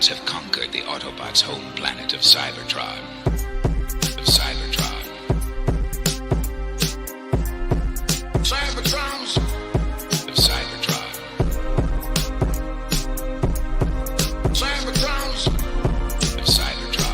predacons have conquered the Autobots' home planet of Cybertron. Cybertrons. Cybertron. Cybertrons. Cybertrons.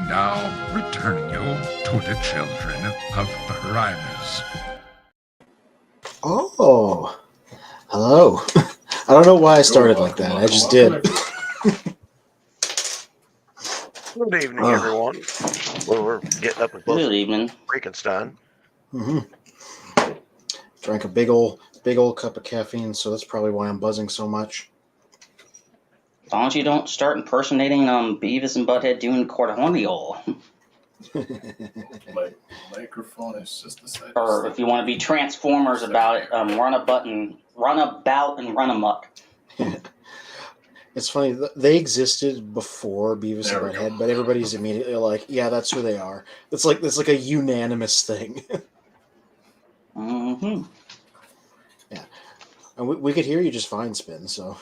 Now return you to the children of Primus. Oh, hello. I don't know why I started like that. I just did. Good evening, everyone. We're getting up and close. Good evening. Frankenstein. Drank a big old cup of caffeine, so that's probably why I'm buzzing so much. As long as you don't start impersonating Beavis and Butthead doing cornhole. My microphone is just the side. Or if you want to be Transformers about it, run about and run amok. It's funny, they existed before Beavis and Butthead, but everybody's immediately like, yeah, that's who they are. It's like a unanimous thing. Mm-hmm. Yeah. And we could hear you just fine, Spin, so...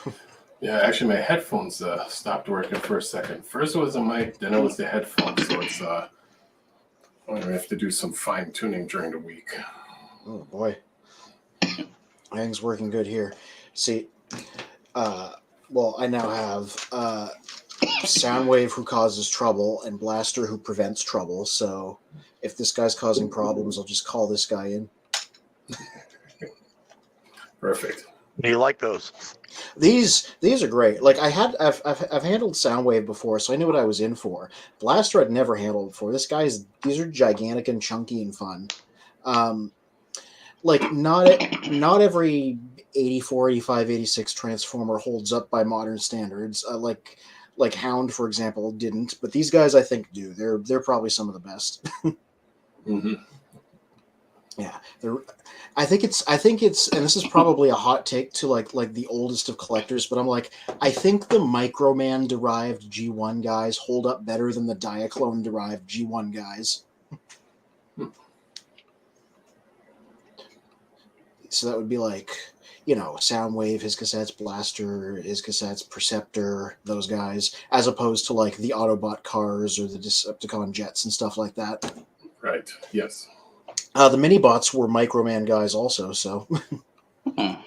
Yeah, actually, my headphones stopped working for a second. First it was the mic, then it was the headphones. So it's I'm gonna have to do some fine tuning during the week. Oh boy, everything's working good here. See, well, I now have Soundwave who causes trouble and Blaster who prevents trouble. So if this guy's causing problems, I'll just call this guy in. Perfect. Do you like those? These are great. Like I've handled Soundwave before, so I knew what I was in for. Blaster I'd never handled before. These are gigantic and chunky and fun. Like not every 84, 85, 86 Transformer holds up by modern standards. Like Hound, for example, didn't, but these guys I think do. They're probably some of the best. Mm-hmm. Yeah, I think it's, and this is probably a hot take to like the oldest of collectors, but I'm like, I think the Microman derived G1 guys hold up better than the Diaclone derived G1 guys. So that would be like, Soundwave, his cassettes, Blaster, his cassettes, Perceptor, those guys, as opposed to like the Autobot cars or the Decepticon jets and stuff like that. Right. Yes. The mini-bots were Microman guys also, so... I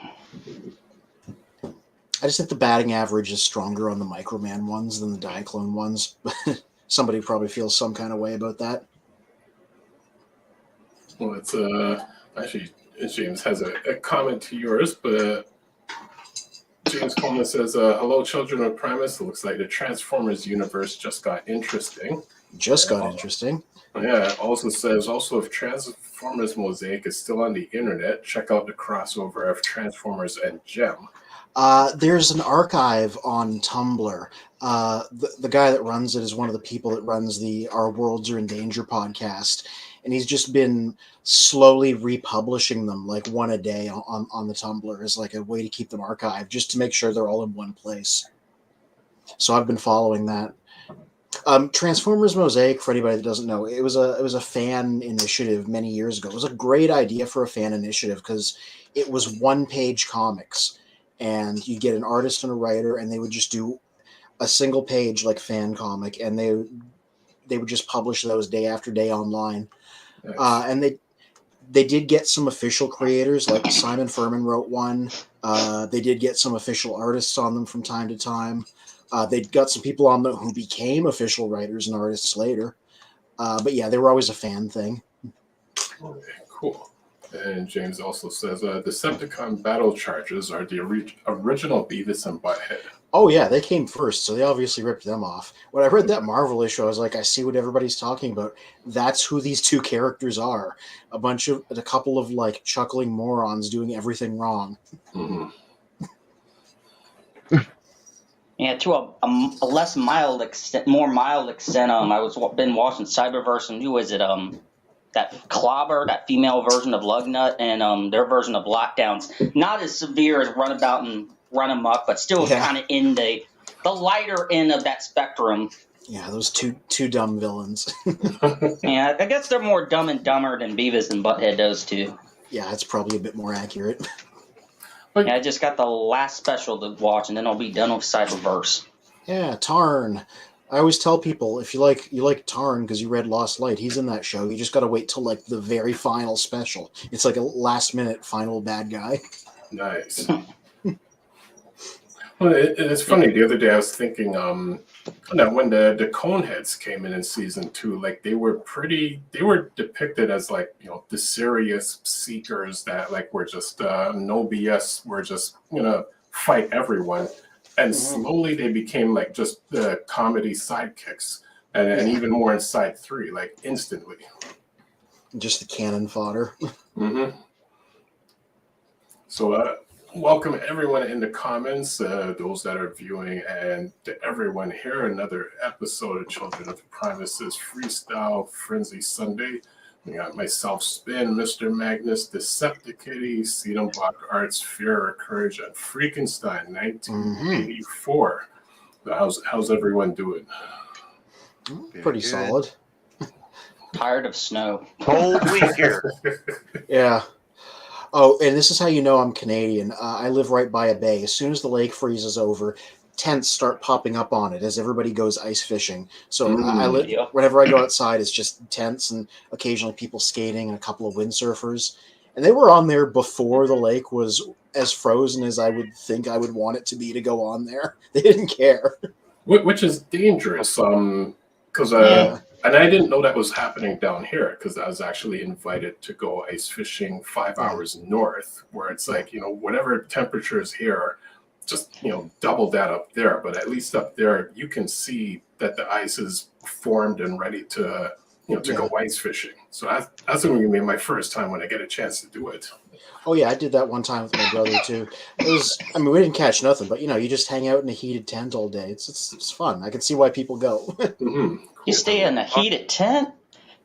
just think the batting average is stronger on the Microman ones than the Diaclone ones. Somebody probably feels some kind of way about that. Well, it's actually, James has a comment to yours, but James Coleman says, hello, children of Primus. It looks like the Transformers universe just got interesting. Interesting. Yeah, it also says, if Transformers Mosaic is still on the internet, check out the crossover of Transformers and Gem. There's an archive on Tumblr. The guy that runs it is one of the people that runs the Our Worlds Are in Danger podcast. and he's just been slowly republishing them, like one a day on the Tumblr, as like a way to keep them archived, just to make sure they're all in one place. So I've been following that. Transformers Mosaic, for anybody that doesn't know, it was a fan initiative many years ago. It was a great idea for a fan initiative because it was one-page comics, and you get an artist and a writer, and they would just do a single page like fan comic, and they would just publish those day after day online. Nice. And they did get some official creators, like Simon Furman wrote one. They did get some official artists on them from time to time. They got some people on them who became official writers and artists later. But yeah, they were always a fan thing. Okay, cool. And James also says, Decepticon battle charges are the original Beavis and Butthead. Oh yeah, they came first, so they obviously ripped them off. When I read that Marvel issue, I was like, I see what everybody's talking about. That's who these two characters are. A couple of like chuckling morons doing everything wrong. Mm-hmm. Yeah, to a less mild extent, more mild extent. Been watching Cyberverse, and who is it? That Clobber, that female version of Lugnut, and their version of Lockdowns. Not as severe as Runabout and Run Amok, but still kind of in the lighter end of that spectrum. Yeah, those two dumb villains. Yeah, I guess they're more Dumb and Dumber than Beavis and Butthead. Those two. Yeah, that's probably a bit more accurate. Yeah, I just got the last special to watch, and then I'll be done with Cyberverse. Yeah, Tarn. I always tell people, if you like Tarn because you read Lost Light, he's in that show. You just got to wait till like the very final special. It's like a last-minute final bad guy. Nice. Well, it's funny. The other day I was thinking, when the Coneheads came in season 2, like they were depicted as like, the serious seekers that like were just no BS. We're just gonna fight everyone, and slowly they became like just the comedy sidekicks, and even more in side 3, like instantly. Just the cannon fodder. Mm-hmm. So, welcome everyone in the comments, those that are viewing, and to everyone here. Another episode of Children of Primus's Freestyle Frenzy Sunday. We got myself, Spin, Mr. Magnus, Decepticons, Sedum Block Arts, Fear, Courage, and Freakenstein, 1984. How's everyone doing? Pretty solid. Tired of snow. Cold week here. Yeah. Oh, and this is how you know I'm Canadian. I live right by a bay. As soon as the lake freezes over, tents start popping up on it as everybody goes ice fishing. So whenever I go outside, it's just tents and occasionally people skating and a couple of windsurfers. And they were on there before the lake was as frozen as I would think I would want it to be to go on there. They didn't care. Which is dangerous, because and I didn't know that was happening down here, because I was actually invited to go ice fishing 5 hours north, where it's like, whatever temperatures here, just, double that up there. But at least up there, you can see that the ice is formed and ready to, go ice fishing. So that's going to be my first time when I get a chance to do it. Oh yeah, I did that one time with my brother too. We didn't catch nothing, but you just hang out in a heated tent all day. It's fun. I can see why people go. Mm-hmm. Cool. You stay in a heated tent?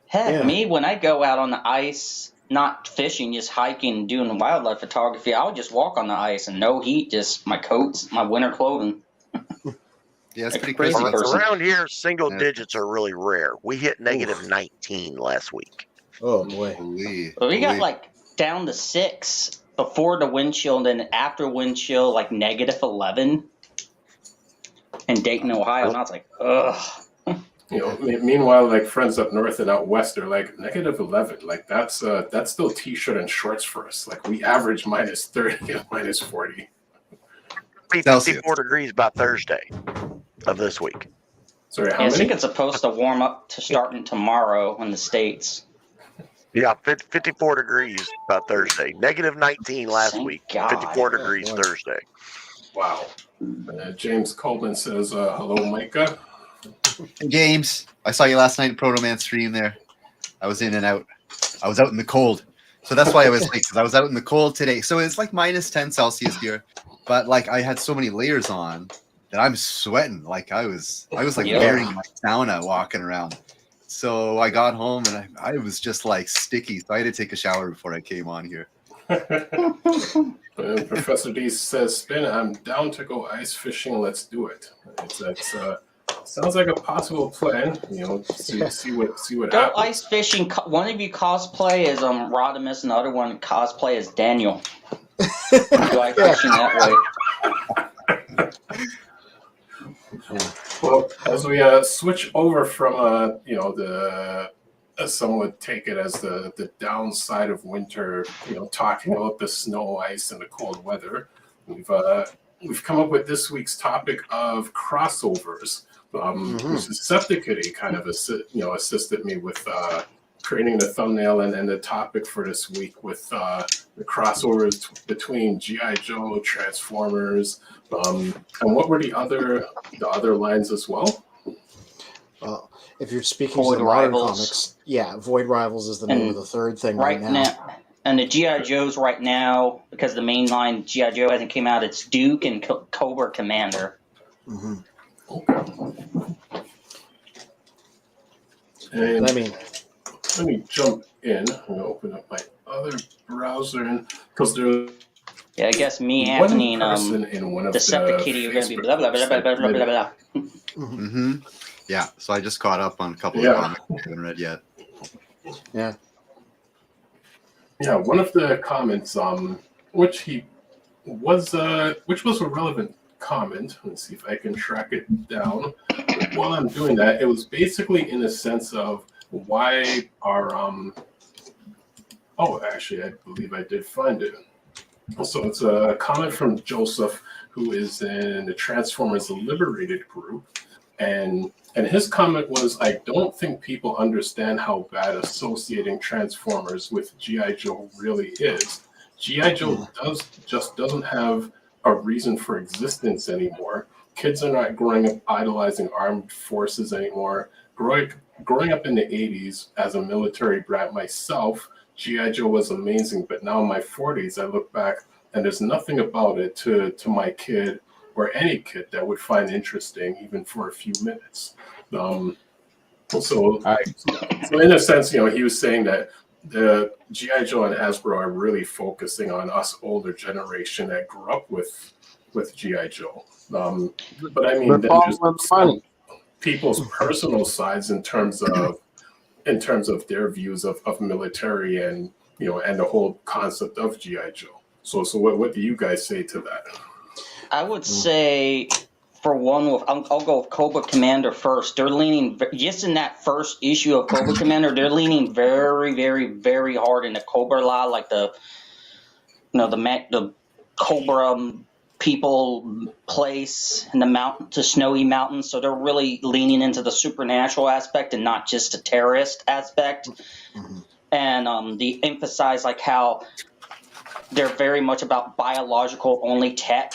Heck, me, when I go out on the ice, not fishing, just hiking, doing wildlife photography, I would just walk on the ice and no heat, just my coats, my winter clothing. Yeah, it's pretty crazy. Around here, single digits are really rare. We hit negative 19 last week. Oh boy. We got like down to 6 before the wind chill, and then after wind chill, like negative 11 in Dayton, Ohio. And I was like, ugh. Meanwhile, like friends up north and out west are like negative 11. Like that's still t-shirt and shorts for us. Like we average minus 30 and minus 40. 54 degrees by Thursday of this week. Sorry, how I many? think it's supposed to warm up to starting tomorrow in the States. Yeah, 54 degrees by Thursday. Negative 19 last Thank week. God. 54 degrees Thursday. Wow. James Coleman says, hello, Micah. James, I saw you last night at Proto-Man stream there. I was in and out. I was out in the cold. So that's why I was late, because I was out in the cold today. So it's like minus 10 Celsius here. But like I had so many layers on that I'm sweating. Like I was like wearing my sauna walking around. So I got home and I was just like sticky. So I had to take a shower before I came on here. Professor D says, "Spin, I'm down to go ice fishing. Let's do it." Sounds like a possible plan. See what Go happens. ice fishing. One of you cosplay as Rodimus, and the other one cosplay as Daniel. Go ice fishing that way. Well, as we switch over from some would take it as the downside of winter, talking about the snow, ice, and the cold weather, we've come up with this week's topic of crossovers. Decepticons kind of assisted me with creating the thumbnail and the topic for this week with the crossovers between G.I. Joe, Transformers, and what were the other lines as well? Well, if you're speaking Void to the modern Rivals. comics, Void Rivals is the name of the third thing right now. And the G.I. Joes right now, because the main line G.I. Joe hasn't came out, it's Duke and Cobra Commander. Mm-hmm. Okay. And let me jump in. I'm going to open up my other browser because there's I guess me, Anthony, and Decepticons are going to be blah, blah, blah, blah, blah, blah, blah, blah. Mm-hmm. Yeah, so I just caught up on a couple of comments I haven't read yet. Yeah. Yeah, one of the comments, which was a relevant comment. Let's see if I can track it down. While I'm doing that, it was basically in a sense of why our actually, I believe I did find it. So it's a comment from Joseph, who is in the Transformers Liberated group, and his comment was, "I don't think people understand how bad associating Transformers with G.I. Joe really is. G.I. Joe doesn't have a reason for existence anymore. Kids are not growing up idolizing armed forces anymore. Growing up in the 80s as a military brat myself, G.I. Joe was amazing, but now in my 40s, I look back and there's nothing about it to my kid or any kid that would find interesting, even for a few minutes." So in a sense, he was saying that the G.I. Joe and Hasbro are really focusing on us older generation that grew up with G.I. Joe. But I mean, then there's some people's personal sides in terms of their views of military and and the whole concept of G.I. Joe. So what do you guys say to that? I would say, for one, I'll go with Cobra Commander first. They're leaning, just in that first issue of Cobra Commander, they're leaning very, very, very hard in the Cobra law, like the Cobra people place in the snowy mountains. So they're really leaning into the supernatural aspect and not just the terrorist aspect. Mm-hmm. And they emphasize like how they're very much about biological only tech.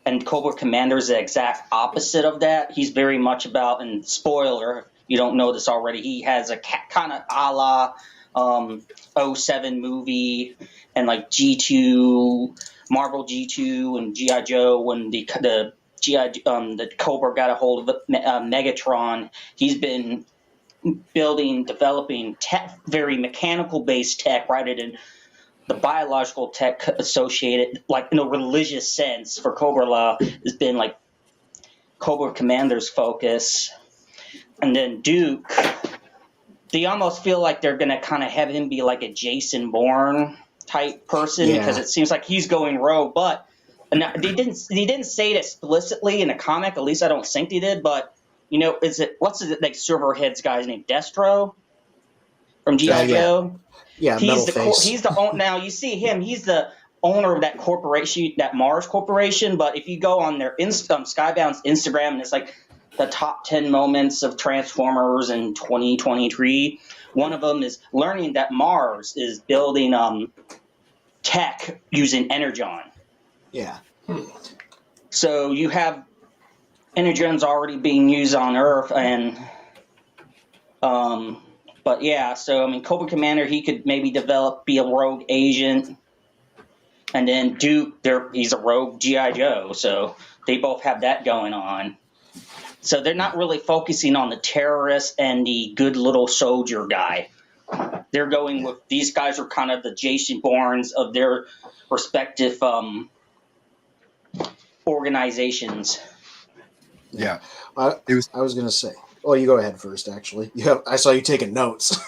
And Cobra Commander is the exact opposite of that. He's very much about, and spoiler, you don't know this already, he has a kind of a la 07 movie and like G2, Marvel G2 and G.I. Joe when the Cobra got a hold of Megatron. He's been developing tech, very mechanical-based tech, right? And the biological tech associated, like in a religious sense, for Cobra Law has been like Cobra Commander's focus. And then Duke, they almost feel like they're going to kind of have him be like a Jason Bourne type person because it seems like he's going rogue. But they didn't say it explicitly in the comic. At least I don't think they did. But what's the like Silverhead's guy's name? Destro from G.I. Joe. Yeah, he's the owner. Now you see him. He's the owner of that corporation, that Mars Corporation. But if you go on their Skybound's Instagram, and it's like the top 10 moments of Transformers in 2023. One of them is learning that Mars is building tech using Energon. Yeah. So you have Energon's already being used on Earth, and but yeah, so I mean, Cobra Commander, he could maybe be a rogue agent, and then Duke, he's a rogue G.I. Joe, so they both have that going on. So they're not really focusing on the terrorist and the good little soldier guy. They're going with these guys are kind of the Jason Bournes of their respective organizations. Yeah. I was gonna say. Oh, you go ahead first. Actually, I saw you taking notes.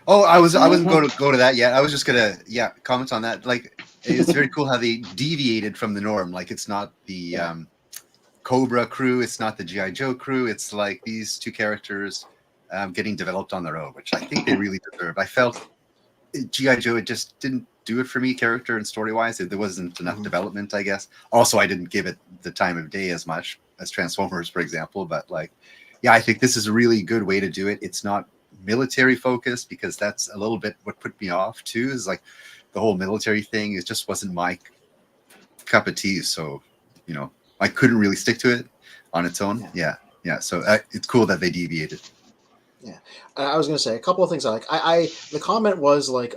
Oh, I wasn't going to go to that yet. I was just gonna comment on that. Like, it's very cool how they deviated from the norm. Like, it's not the Cobra crew, it's not the GI Joe crew. It's like these two characters getting developed on their own, which I think they really deserve. I felt GI Joe, it just didn't do it for me, character and story wise. There wasn't enough development, I guess. Also, I didn't give it the time of day as much as Transformers, for example. But like, yeah, I think this is a really good way to do it. It's not military focused, because that's a little bit what put me off too, is like the whole military thing. It just wasn't my cup of tea. So, you know, I couldn't really stick to it on its own. Yeah. So it's cool that they deviated. Yeah, I was going to say a couple of things. The comment was like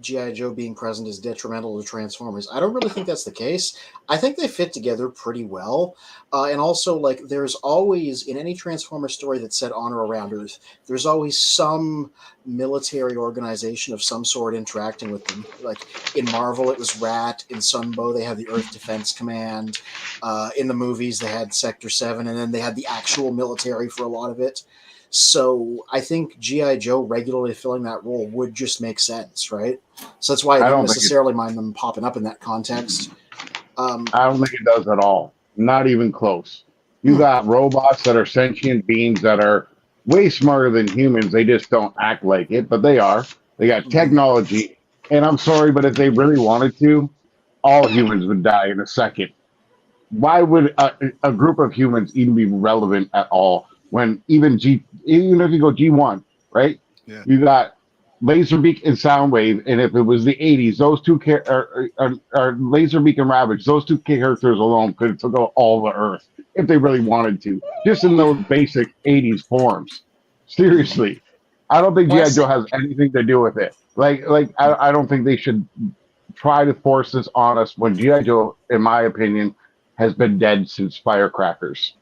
GI Joe being present is detrimental to Transformers. I don't really think that's the case. I think they fit together pretty well, and also like there's always in any Transformer story that's set on or around Earth, there's always some military organization of some sort interacting with them. Like in Marvel, it was Rat. In Sunbow, they had the Earth Defense Command. In the movies, they had Sector 7, and then they had the actual military for a lot of it. So I think G.I. Joe regularly filling that role would just make sense, right? So that's why I don't necessarily mind them popping up in that context. I don't think it does at all. Not even close. You got robots that are sentient beings that are way smarter than humans. They just don't act like it, but they are. They got technology. And I'm sorry, but if they really wanted to, all humans would die in a second. Why would a group of humans even be relevant at all? When even if you go G1, right? Yeah. You got Laserbeak and Soundwave, and if it was the 80s, those two are Laserbeak and Ravage. Those two characters alone could have took out all the Earth if they really wanted to, just in those basic 80s forms. Seriously, I don't think G.I. Joe has anything to do with it. I don't think they should try to force this on us when G.I. Joe, in my opinion, has been dead since Firecrackers.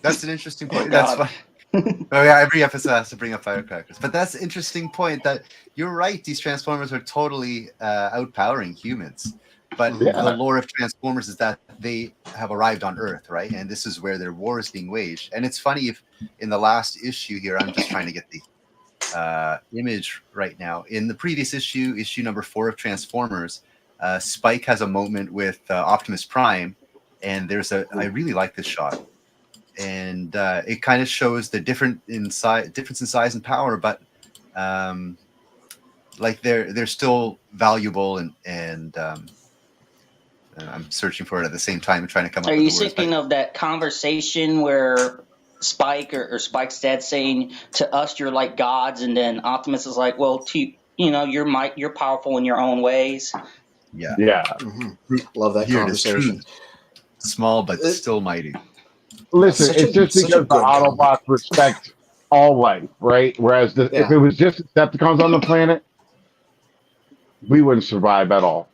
That's an interesting point. That's fine. Oh yeah, every episode has to bring up firecrackers. But that's an interesting point that you're right. These Transformers are totally outpowering humans. But the lore of Transformers is that they have arrived on Earth, right? And this is where their war is being waged. And it's funny if in the last issue here, I'm just trying to get the image right now. In the previous issue number 4 of Transformers, Spike has a moment with Optimus Prime, and there's I really like this shot. And it kind of shows the difference in size and power, but like they're still valuable, and I'm searching for it at the same time and trying to come up with the words. Are you thinking of that conversation where Spike or Spike's dad saying, "To us, you're like gods," and then Optimus is like, "Well, you're powerful in your own ways." Yeah. Mm-hmm. Love that conversation. Small but still mighty. Listen, it's just because the Autobots respect all life, right? Whereas if it was just Decepticons on the planet, we wouldn't survive at all.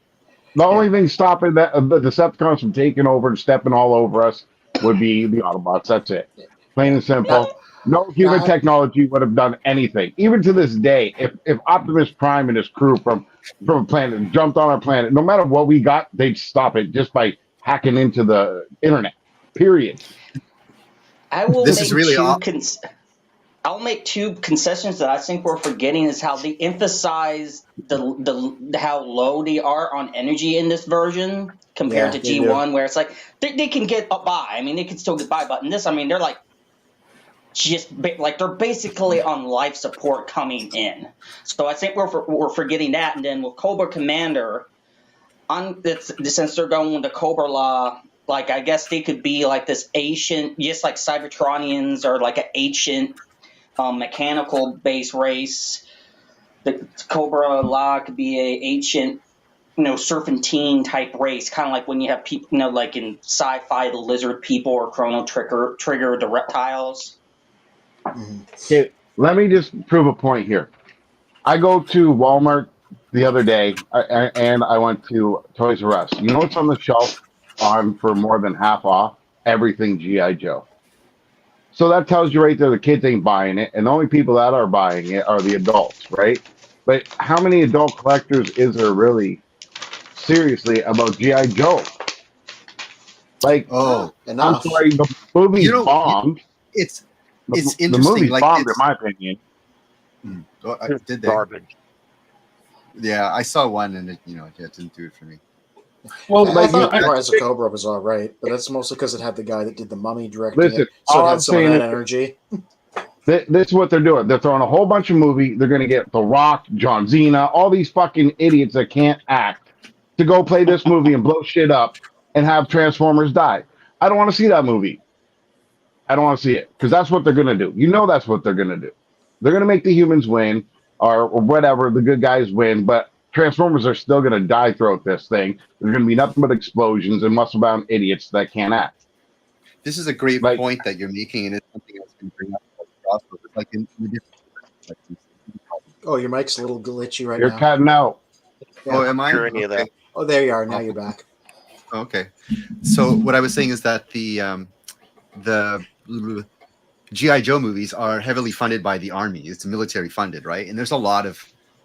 The only thing stopping the Decepticons from taking over and stepping all over us would be the Autobots. That's it. Plain and simple. No human technology would have done anything. Even to this day, if Optimus Prime and his crew from a planet jumped on our planet, no matter what we got, they'd stop it just by hacking into the internet. Period. I will I'll make two concessions that I think we're forgetting is how they emphasize how low they are on energy in this version compared to G1, where it's like they can get by. I mean, they can still get by, but in this, I mean, they're like they're basically on life support coming in. So I think we're forgetting that, and then with Cobra Commander, since they're going with the Cobra Law. Like, I guess they could be like this ancient, just like Cybertronians or like an ancient mechanical base race. The Cobra Law could be a ancient, serpentine type race, kind of like when you have people, like in sci-fi, the lizard people or Chrono Trigger, the reptiles. Okay, let me just prove a point here. I go to Walmart the other day, and I went to Toys R Us. You know what's on the shelf? On for more than half off? everything G.I. Joe. So that tells you right there the kids ain't buying it, and the only people that are buying it are the adults, right? But how many adult collectors is there really seriously about G.I. Joe? Like, Oh, I'm enough. sorry, the movie you know, bombed. it's The interesting. movie Like, bombed, in it's, my opinion. did they? Garbage. Yeah, I saw one, and it didn't do it for me. Well, I Like, thought you know, Rise of Cobra was all right, but that's mostly because it had the guy that did the Mummy directing listen, it, so all it I'm had some of saying that is energy. this is what they're doing. They're throwing a whole bunch of movie. They're going to get The Rock, John Cena, all these fucking idiots that can't act to go play this movie and blow shit up and have Transformers die. I don't want to see that movie. I don't want to see it because that's what they're going to do. You know that's what they're going to do. They're going to make the humans win or whatever, the good guys win, but Transformers are still going to die throughout this thing. There's going to be nothing but explosions and muscle-bound idiots that can't act. This is a great Like- point that you're making, and it's something I was going to bring up. Crossovers, like in the different, like, Oh, your mic's a little glitchy right You're now. cutting out. Yeah. Oh, am I? Sure, any of that. Oh, there you are. Now you're back. Okay. So what I was saying is that the GI Joe movies are heavily funded by the army. It's military funded, right? And there's a lot of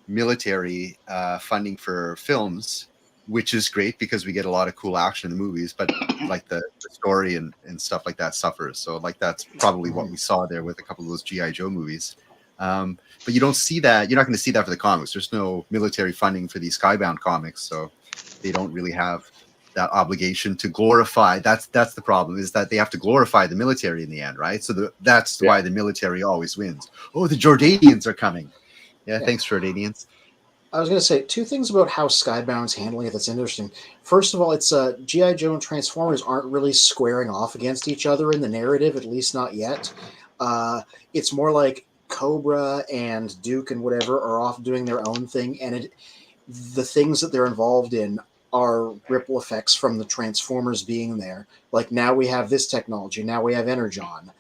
military funding for films, which is great because we get a lot of cool action in the movies, but like the story and stuff like that suffers. So like that's probably what we saw there with a couple of those GI Joe movies. But you don't see that. You're not going to see that for the comics. There's no military funding for these Skybound comics, so they don't really have that obligation to glorify. That's the problem, is that they have to glorify the military in the end, right? So that's why the military always wins. Oh, the Jordanians are coming. Yeah, thanks, Jordanians. I was going to say two things about how Skybound's handling it that's interesting. First of all, it's G.I. Joe and Transformers aren't really squaring off against each other in the narrative, at least not yet. It's more like Cobra and Duke and whatever are off doing their own thing, and the things that they're involved in are ripple effects from the Transformers being there. Like now we have this technology, now we have Energon.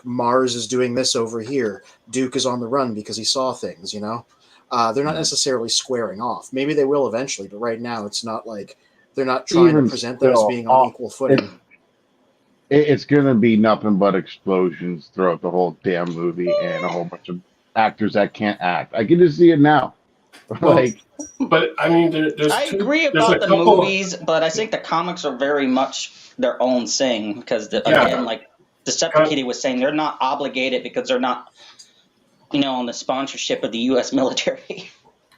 Mars is doing this over here. Duke is on the run because he saw things, you know? They're not necessarily squaring off. Maybe they will eventually, but right now it's not like they're not trying to present them as being on equal footing. It's going to be nothing but explosions throughout the whole damn movie and a whole bunch of actors that can't act. I can just see it now. Like, but I mean, there's I agree about the movies, but I think the comics are very much their own thing because, again, like Decepticon was saying, they're not obligated because they're not, on the sponsorship of the U.S. military.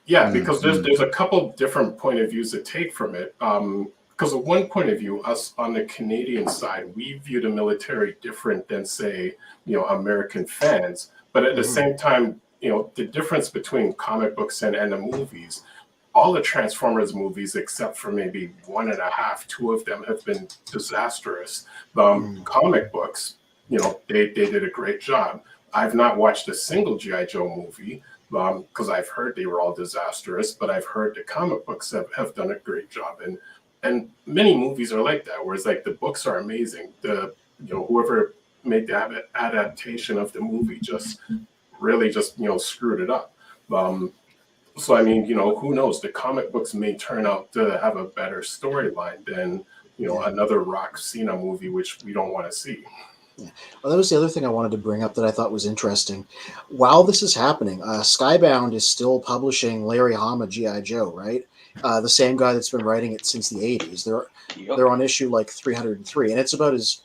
Yeah, because there's a couple different point of views to take from it. Because of one point of view, us on the Canadian side, we view the military different than, say, American fans. But at the same time, the difference between comic books and the movies, all the Transformers movies, except for maybe 1.5, 2 of them have been disastrous. Comic books, they did a great job. I've not watched a single G.I. Joe movie because I've heard they were all disastrous, but I've heard the comic books have done a great job. And many movies are like that, where it's like the books are amazing. Whoever made the adaptation of the movie just screwed it up. So I mean, who knows? The comic books may turn out to have a better storyline than another Rock Cena movie, which we don't want to see. Yeah. Well, that was the other thing I wanted to bring up that I thought was interesting. While this is happening, Skybound is still publishing Larry Hama G.I. Joe, right? The same guy that's been writing it since the 80s. They're on issue like 303, and it's about as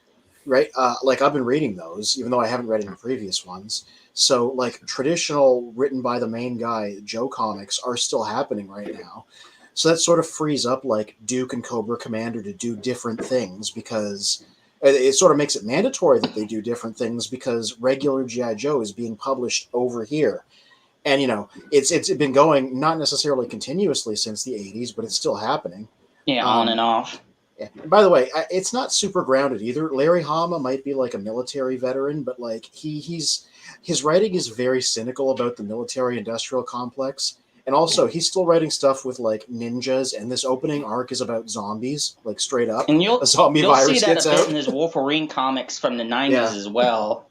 right. Like I've been reading those, even though I haven't read any previous ones. So like traditional written by the main guy, Joe comics are still happening right now. So that sort of frees up like Duke and Cobra Commander to do different things because it sort of makes it mandatory that they do different things because regular G.I. Joe is being published over here. And, it's been going not necessarily continuously since the 80s, but it's still happening. Yeah, on and off. Yeah. And by the way, it's not super grounded either. Larry Hama might be like a military veteran, but like his writing is very cynical about the military-industrial complex. And also, he's still writing stuff with like ninjas, and this opening arc is about zombies, like straight up. And you'll a zombie see virus that gets a bit out. in his Wolverine comics from the 90s as well.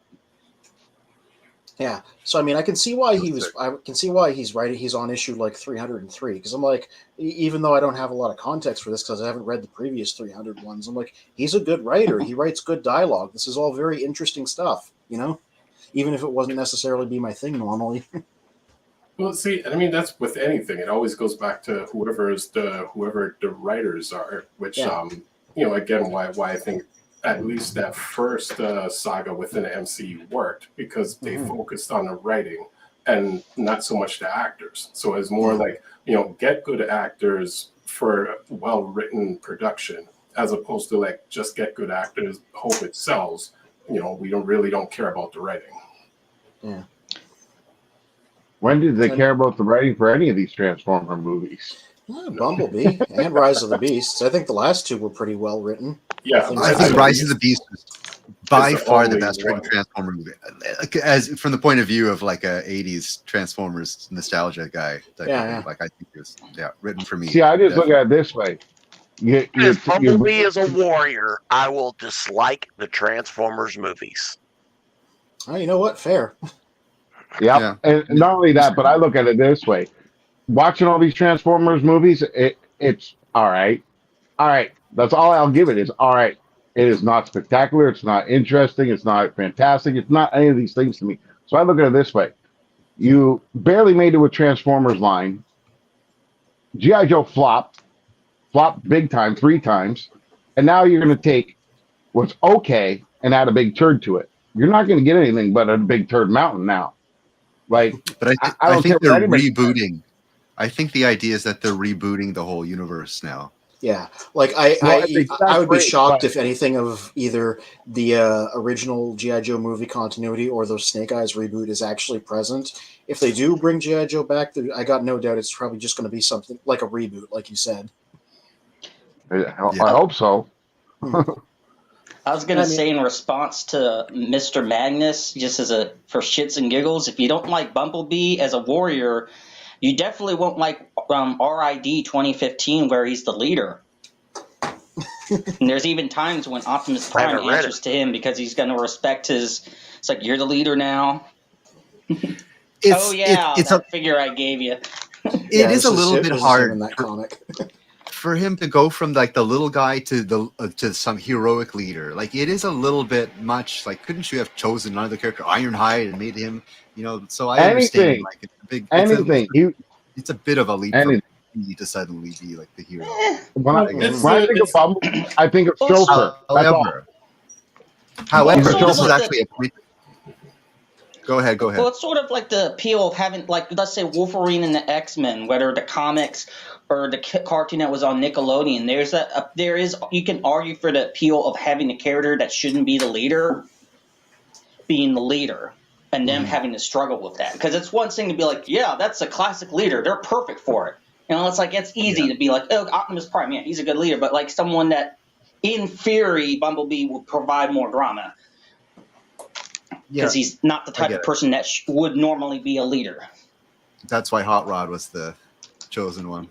Yeah. So I mean, I can see why he was. I can see why he's writing. He's on issue like 303 because I'm like, even though I don't have a lot of context for this because I haven't read the previous 300 ones, I'm like, he's a good writer. He writes good dialogue. This is all very interesting stuff. You know, even if it wasn't necessarily be my thing normally. Well, see, I mean, that's with anything. It always goes back to whoever the writers are, which, Yeah. Again, why I think at least that first saga within the MCU worked because they focused on the writing and not so much the actors. So it's more like, get good actors for well-written production as opposed to like just get good actors, hope it sells. We don't care about the writing. Yeah. When did they care about the writing for any of these Transformer movies? Bumblebee and Rise of the Beasts. I think the last two were pretty well written. Yeah, Things I like think that. Rise of the Beast was by the far the only best written one. Transformer movie, as from the point of view of like a '80s Transformers nostalgia guy. Like I think it was written for me. See, I just look at it this way. If Bumblebee is a warrior, I will dislike the Transformers movies. Oh, you know what? Fair. Yep. Yeah. And not only that, but I look at it this way. Watching all these Transformers movies, it's all right. All right. That's all I'll give it is all right. It is not spectacular. It's not interesting. It's not fantastic. It's not any of these things to me. So I look at it this way. You barely made it with Transformers line. G.I. Joe flopped big time 3 times. And now you're going to take what's okay and add a big turd to it. You're not going to get anything but a big turd mountain now. Like, But I don't think care what they're anybody says. rebooting. I think the idea is that they're rebooting the whole universe now. Yeah, like Well, I think I that's would be great, shocked but- if anything of either the original GI Joe movie continuity or the Snake Eyes reboot is actually present. If they do bring GI Joe back, I got no doubt it's probably just going to be something like a reboot, like you said. I hope so. I was gonna say in response to Mr. Magnus, just for shits and giggles, if you don't like Bumblebee as a warrior, you definitely won't like RID 2015, where he's the leader. And there's even times when Optimus Prime answers to him because he's going to respect his. It's like, you're the leader now. It's that figure I gave you. It is a little bit hard in that comic. for him to go from like the little guy to some heroic leader. Like, it is a little bit much. Like, couldn't you have chosen another character, Ironhide, and made him, So I understand. Like, it's a big it's a bit of a leap for me to suddenly be like the hero. When I think of Bumblebee, I think of Chauffeur. However, sort of this is like actually a point. Go ahead. Well, it's sort of like the appeal of having, like, let's say Wolverine and the X-Men, whether the comics or the cartoon that was on Nickelodeon. You can argue for the appeal of having a character that shouldn't be the leader being the leader, and them having to struggle with that. Because it's one thing to be like, yeah, that's a classic leader. They're perfect for it. It's like, it's easy to be like, oh, Optimus Prime, yeah, he's a good leader. But like someone that, in theory, Bumblebee would provide more drama. Because he's not the type of person that would normally be a leader. That's why Hot Rod was the chosen one.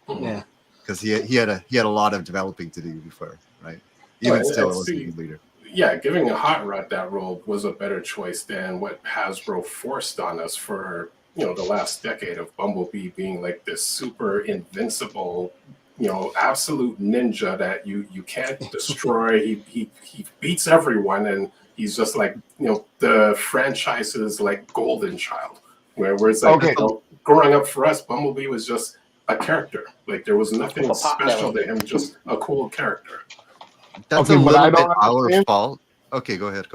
Yeah. Because he had a lot of developing to do before, right? Even still, it wasn't a good leader. Yeah, giving a Hot Rod that role was a better choice than what Hasbro forced on us for, the last decade of Bumblebee being like this super invincible, absolute ninja that you can't destroy. He beats everyone, and he's just like, the franchise's like golden child, where it's like, growing up for us, Bumblebee was just a character. Like, there was nothing special to him, just a cool character. That's a little bit our fault. Okay, go ahead.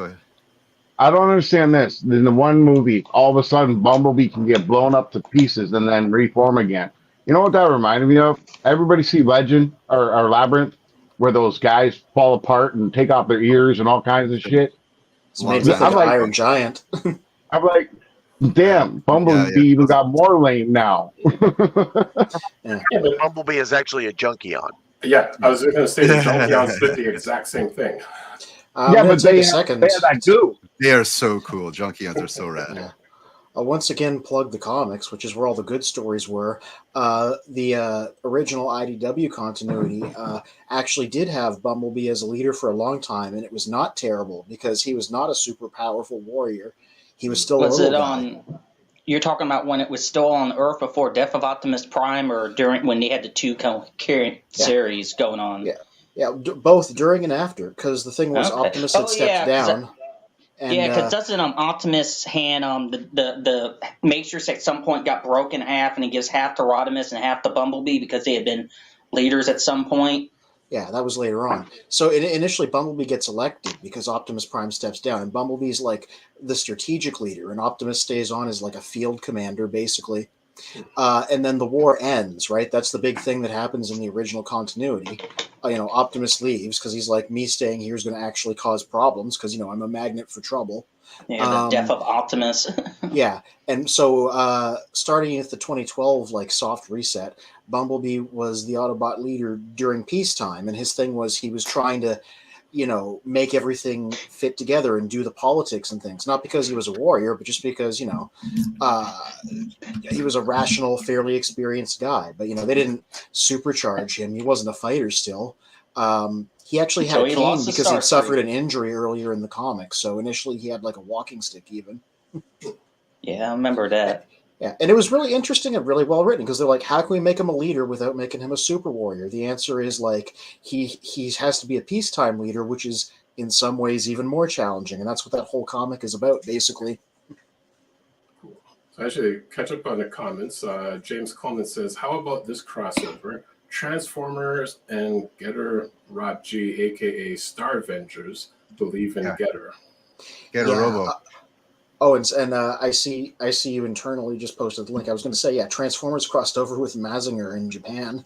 I don't understand this. In the one movie, all of a sudden, Bumblebee can get blown up to pieces and then reform again. You know what that reminded me of? Everybody see Legend or Labyrinth, where those guys fall apart and take off their ears and all kinds of shit? It's made me think of Iron Giant. I'm like, damn, Bumblebee even got more lame now. Yeah, but Bumblebee is actually a Junkion. Yeah, I was going to say the Junkions did the exact same thing. But they have that goo. They are so cool. Junkions are so rad. Yeah. I'll once again plug the comics, which is where all the good stories were. The original IDW continuity actually did have Bumblebee as a leader for a long time, and it was not terrible because he was not a super powerful warrior. He was still Was a little it guy. on? You're talking about when it was still on Earth before Death of Optimus Prime, or during when they had the two concurrent series going on? Yeah. Yeah, both during and after, because the thing was Okay. Optimus had stepped down. Yeah, because doesn't Optimus hand the Matrix at some point got broken in half, and he gives half to Rodimus and half to Bumblebee because they had been leaders at some point. Yeah, that was later on. So initially, Bumblebee gets elected because Optimus Prime steps down, and Bumblebee's like the strategic leader, and Optimus stays on as like a field commander, basically. And then the war ends, right? That's the big thing that happens in the original continuity. Optimus leaves because he's like, me staying here is going to actually cause problems because, I'm a magnet for trouble. Yeah, the death of Optimus. Yeah, and so starting at the 2012 like soft reset, Bumblebee was the Autobot leader during peacetime, and his thing was he was trying to, make everything fit together and do the politics and things. Not because he was a warrior, but just because he was a rational, fairly experienced guy. But they didn't supercharge him; he wasn't a fighter still. He actually had a cane because he'd suffered an injury earlier in the comics. So initially he had like a walking stick even. Yeah, I remember that. Yeah, and it was really interesting and really well written because they're like, how can we make him a leader without making him a super warrior? The answer is like he has to be a peacetime leader, which is in some ways even more challenging, and that's what that whole comic is about, basically. Cool. So actually, catch up on the comments. James Coleman says, "How about this crossover? Transformers and Getter Rob G, aka Star Avengers, believe in Getter." Get a robo. Oh, and I see you internally just posted the link. I was going to say, Transformers crossed over with Mazinger in Japan.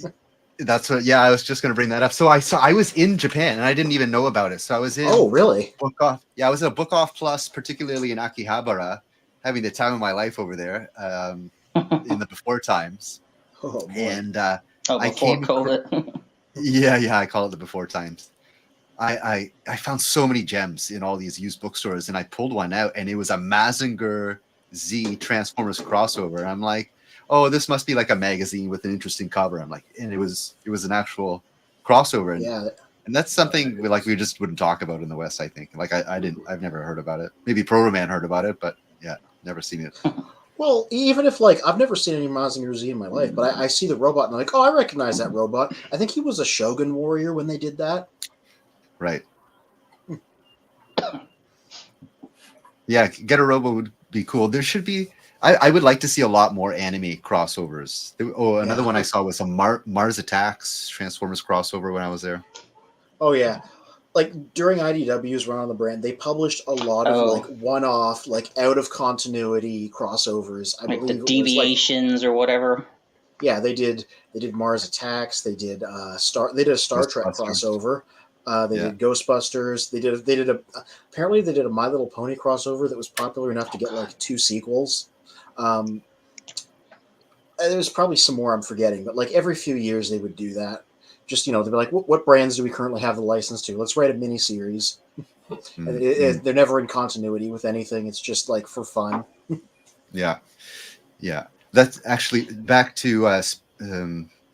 That's what. Yeah, I was just going to bring that up. So I was in Japan and I didn't even know about it. So I was in. Oh, really? Book Off. Yeah, I was at Book Off Plus, particularly in Akihabara, having the time of my life over there in the before times. Oh boy. And before COVID. Yeah, I call it the before times. I found so many gems in all these used bookstores, and I pulled one out, and it was a Mazinger Z Transformers crossover. And I'm like, oh, this must be like a magazine with an interesting cover. I'm like, and it was an actual crossover. And, and that's something we just wouldn't talk about in the West, I think. Like I've never heard about it. Maybe Proto-Man heard about it, but yeah, never seen it. Well, even if I've never seen any Mazinger Z in my life, but I see the robot and I'm like, oh, I recognize that robot. I think he was a Shogun warrior when they did that. Right. Yeah, Get a Robo would be cool. There should be. I would like to see a lot more anime crossovers. Another one I saw was a Mars Attacks Transformers crossover when I was there. Oh yeah, like during IDW's run on the brand, they published a lot of one-off, out of continuity crossovers. I believe the deviations or whatever. Yeah, they did Mars Attacks. They did a Star Trek crossover. They did Ghostbusters. They did apparently they did a My Little Pony crossover that was popular enough to get 2 sequels. There's probably some more I'm forgetting, but every few years they would do that. Just they'd be like, what brands do we currently have the license to? Let's write a miniseries. They're never in continuity with anything. It's just for fun. Yeah. That's actually back to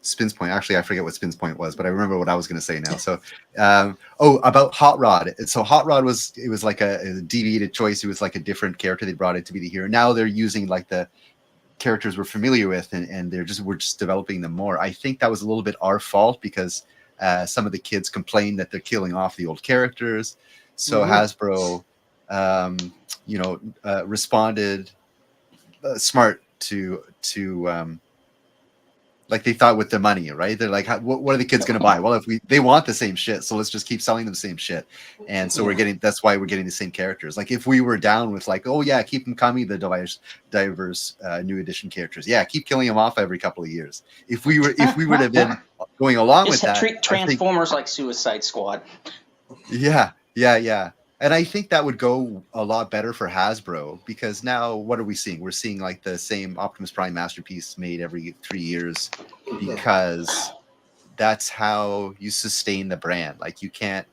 Spin's Point. Actually, I forget what Spin's Point was, but I remember what I was going to say now. So, about Hot Rod. So Hot Rod was like a deviated choice. It was like a different character. They brought it to be the hero. Now they're using the characters we're familiar with, and we're just developing them more. I think that was a little bit our fault because some of the kids complained that they're killing off the old characters. So Hasbro, responded smart to they thought with the money, right? They're like, what are the kids going to buy? Well, they want the same shit, so let's just keep selling them the same shit. And so that's why we're getting the same characters. If we were down with oh yeah, keep them coming, the diverse new edition characters. Yeah, keep killing them off every couple of years. If we would have been going along with that, treat Transformers like Suicide Squad. Yeah. And I think that would go a lot better for Hasbro because now what are we seeing? We're seeing the same Optimus Prime Masterpiece made every 3 years because that's how you sustain the brand. You can't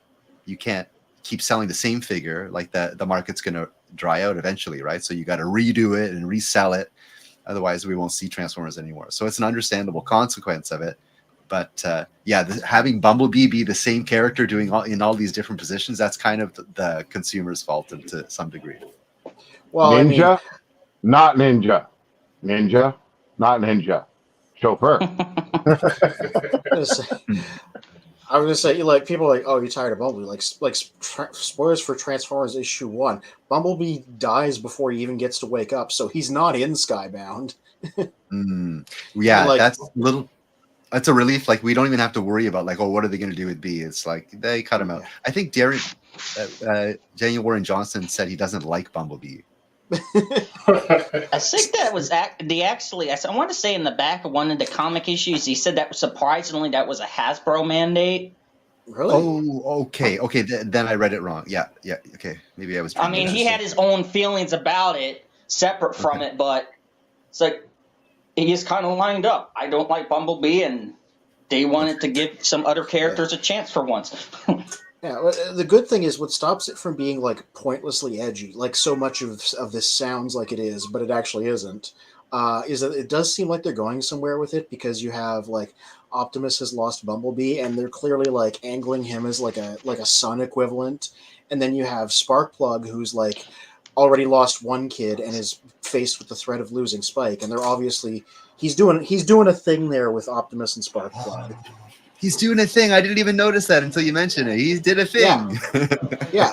keep selling the same figure. The market's going to dry out eventually, right? So you got to redo it and resell it. Otherwise, we won't see Transformers anymore. So it's an understandable consequence of it. But having Bumblebee be the same character doing in all these different positions, that's kind of the consumer's fault to some degree. Well, I mean, Ninja, not ninja. Ninja, not ninja. Chauffeur. I was gonna say, like, people are like, oh, you're tired of Bumblebee. Spoilers for Transformers issue 1. Bumblebee dies before he even gets to wake up, so he's not in Skybound. Yeah, like- that's a relief. Like, we don't even have to worry about, like, oh, what are they going to do with B? It's like they cut him out. I think Daniel Warren Johnson said he doesn't like Bumblebee. I think that was I want to say in the back of one of the comic issues, he said that surprisingly that was a Hasbro mandate. Really? Oh, okay. Then I read it wrong. Yeah. Okay, maybe I was. I mean, he had his own feelings about it, separate from it, but it's like he just kind of lined up. I don't like Bumblebee, and they wanted to give some other characters a chance for once. Yeah, the good thing is what stops it from being like pointlessly edgy, like so much of this sounds like it is, but it actually isn't, is that it does seem like they're going somewhere with it, because you have like Optimus has lost Bumblebee, and they're clearly like angling him as like a son equivalent, and then you have Sparkplug, who's like already lost one kid and is faced with the threat of losing Spike, and they're obviously he's doing a thing there with Optimus and Sparkplug. He's doing a thing. I didn't even notice that until you mentioned it. He did a thing. Yeah.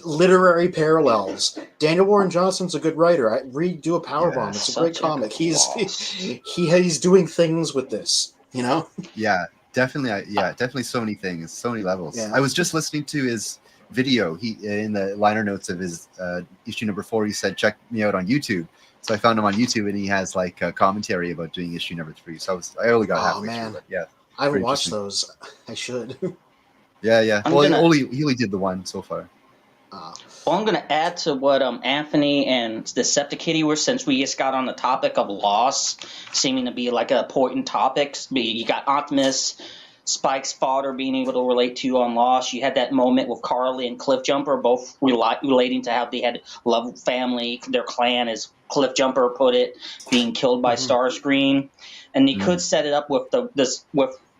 Literary parallels. Daniel Warren Johnson's a good writer. I redo a Powerbomb. It's a great comic. He's doing things with this, you know? Yeah, definitely. Definitely so many things, so many levels. Yeah. I was just listening to his video. He in the liner notes of his issue number 4, he said, check me out on YouTube. So I found him on YouTube, and he has like a commentary about doing issue number 3. So I only got halfway through it. Yeah. I haven't watched those. I should. Yeah. He only did the one so far. Well, I'm going to add to what Anthony and Deceptickitty were, since we just got on the topic of loss, seeming to be like an important topic. You got Optimus, Spike's father being able to relate to you on loss. You had that moment with Carly and Cliffjumper, both relating to how they had love family, their clan, as Cliffjumper put it, being killed by Starscream. And they could set it up with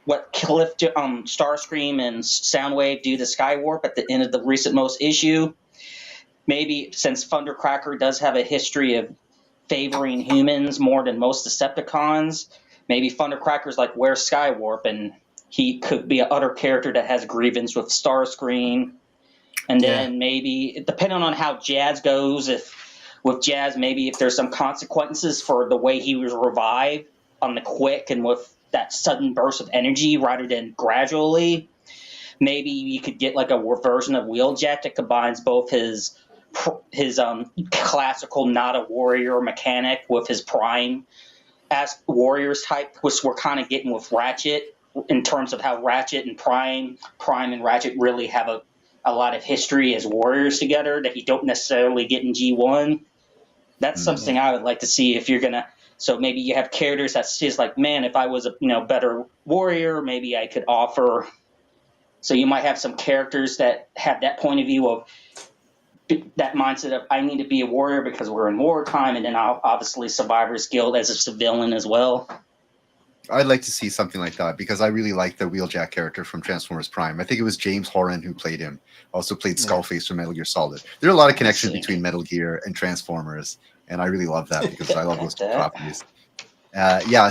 what Starscream and Soundwave do to Skywarp at the end of the recent most issue. Maybe since Thundercracker does have a history of favoring humans more than most Decepticons, maybe Thundercracker's like, where's Skywarp? And he could be another character that has grievance with Starscream. And then maybe, depending on how Jazz goes, maybe if there's some consequences for the way he was revived on the quick and with that sudden burst of energy rather than gradually. Maybe you could get like a version of Wheeljack that combines both his classical not a warrior mechanic with his prime as warriors type, which we're kind of getting with Ratchet, in terms of how Ratchet and Prime and Ratchet really have a lot of history as warriors together that you don't necessarily get in G1. That's something I would like to see if you're gonna. So maybe you have characters that says like, man, if I was a better warrior, maybe I could offer. So you might have some characters that have that point of view of that mindset of I need to be a warrior because we're in wartime, and then obviously Survivor's Guild as a civilian as well. I'd like to see something like that, because I really like the Wheeljack character from Transformers Prime. I think it was James Horan who played him. Also played Skullface from Metal Gear Solid. There are a lot of connections between Metal Gear and Transformers, and I really love that because I love those two properties.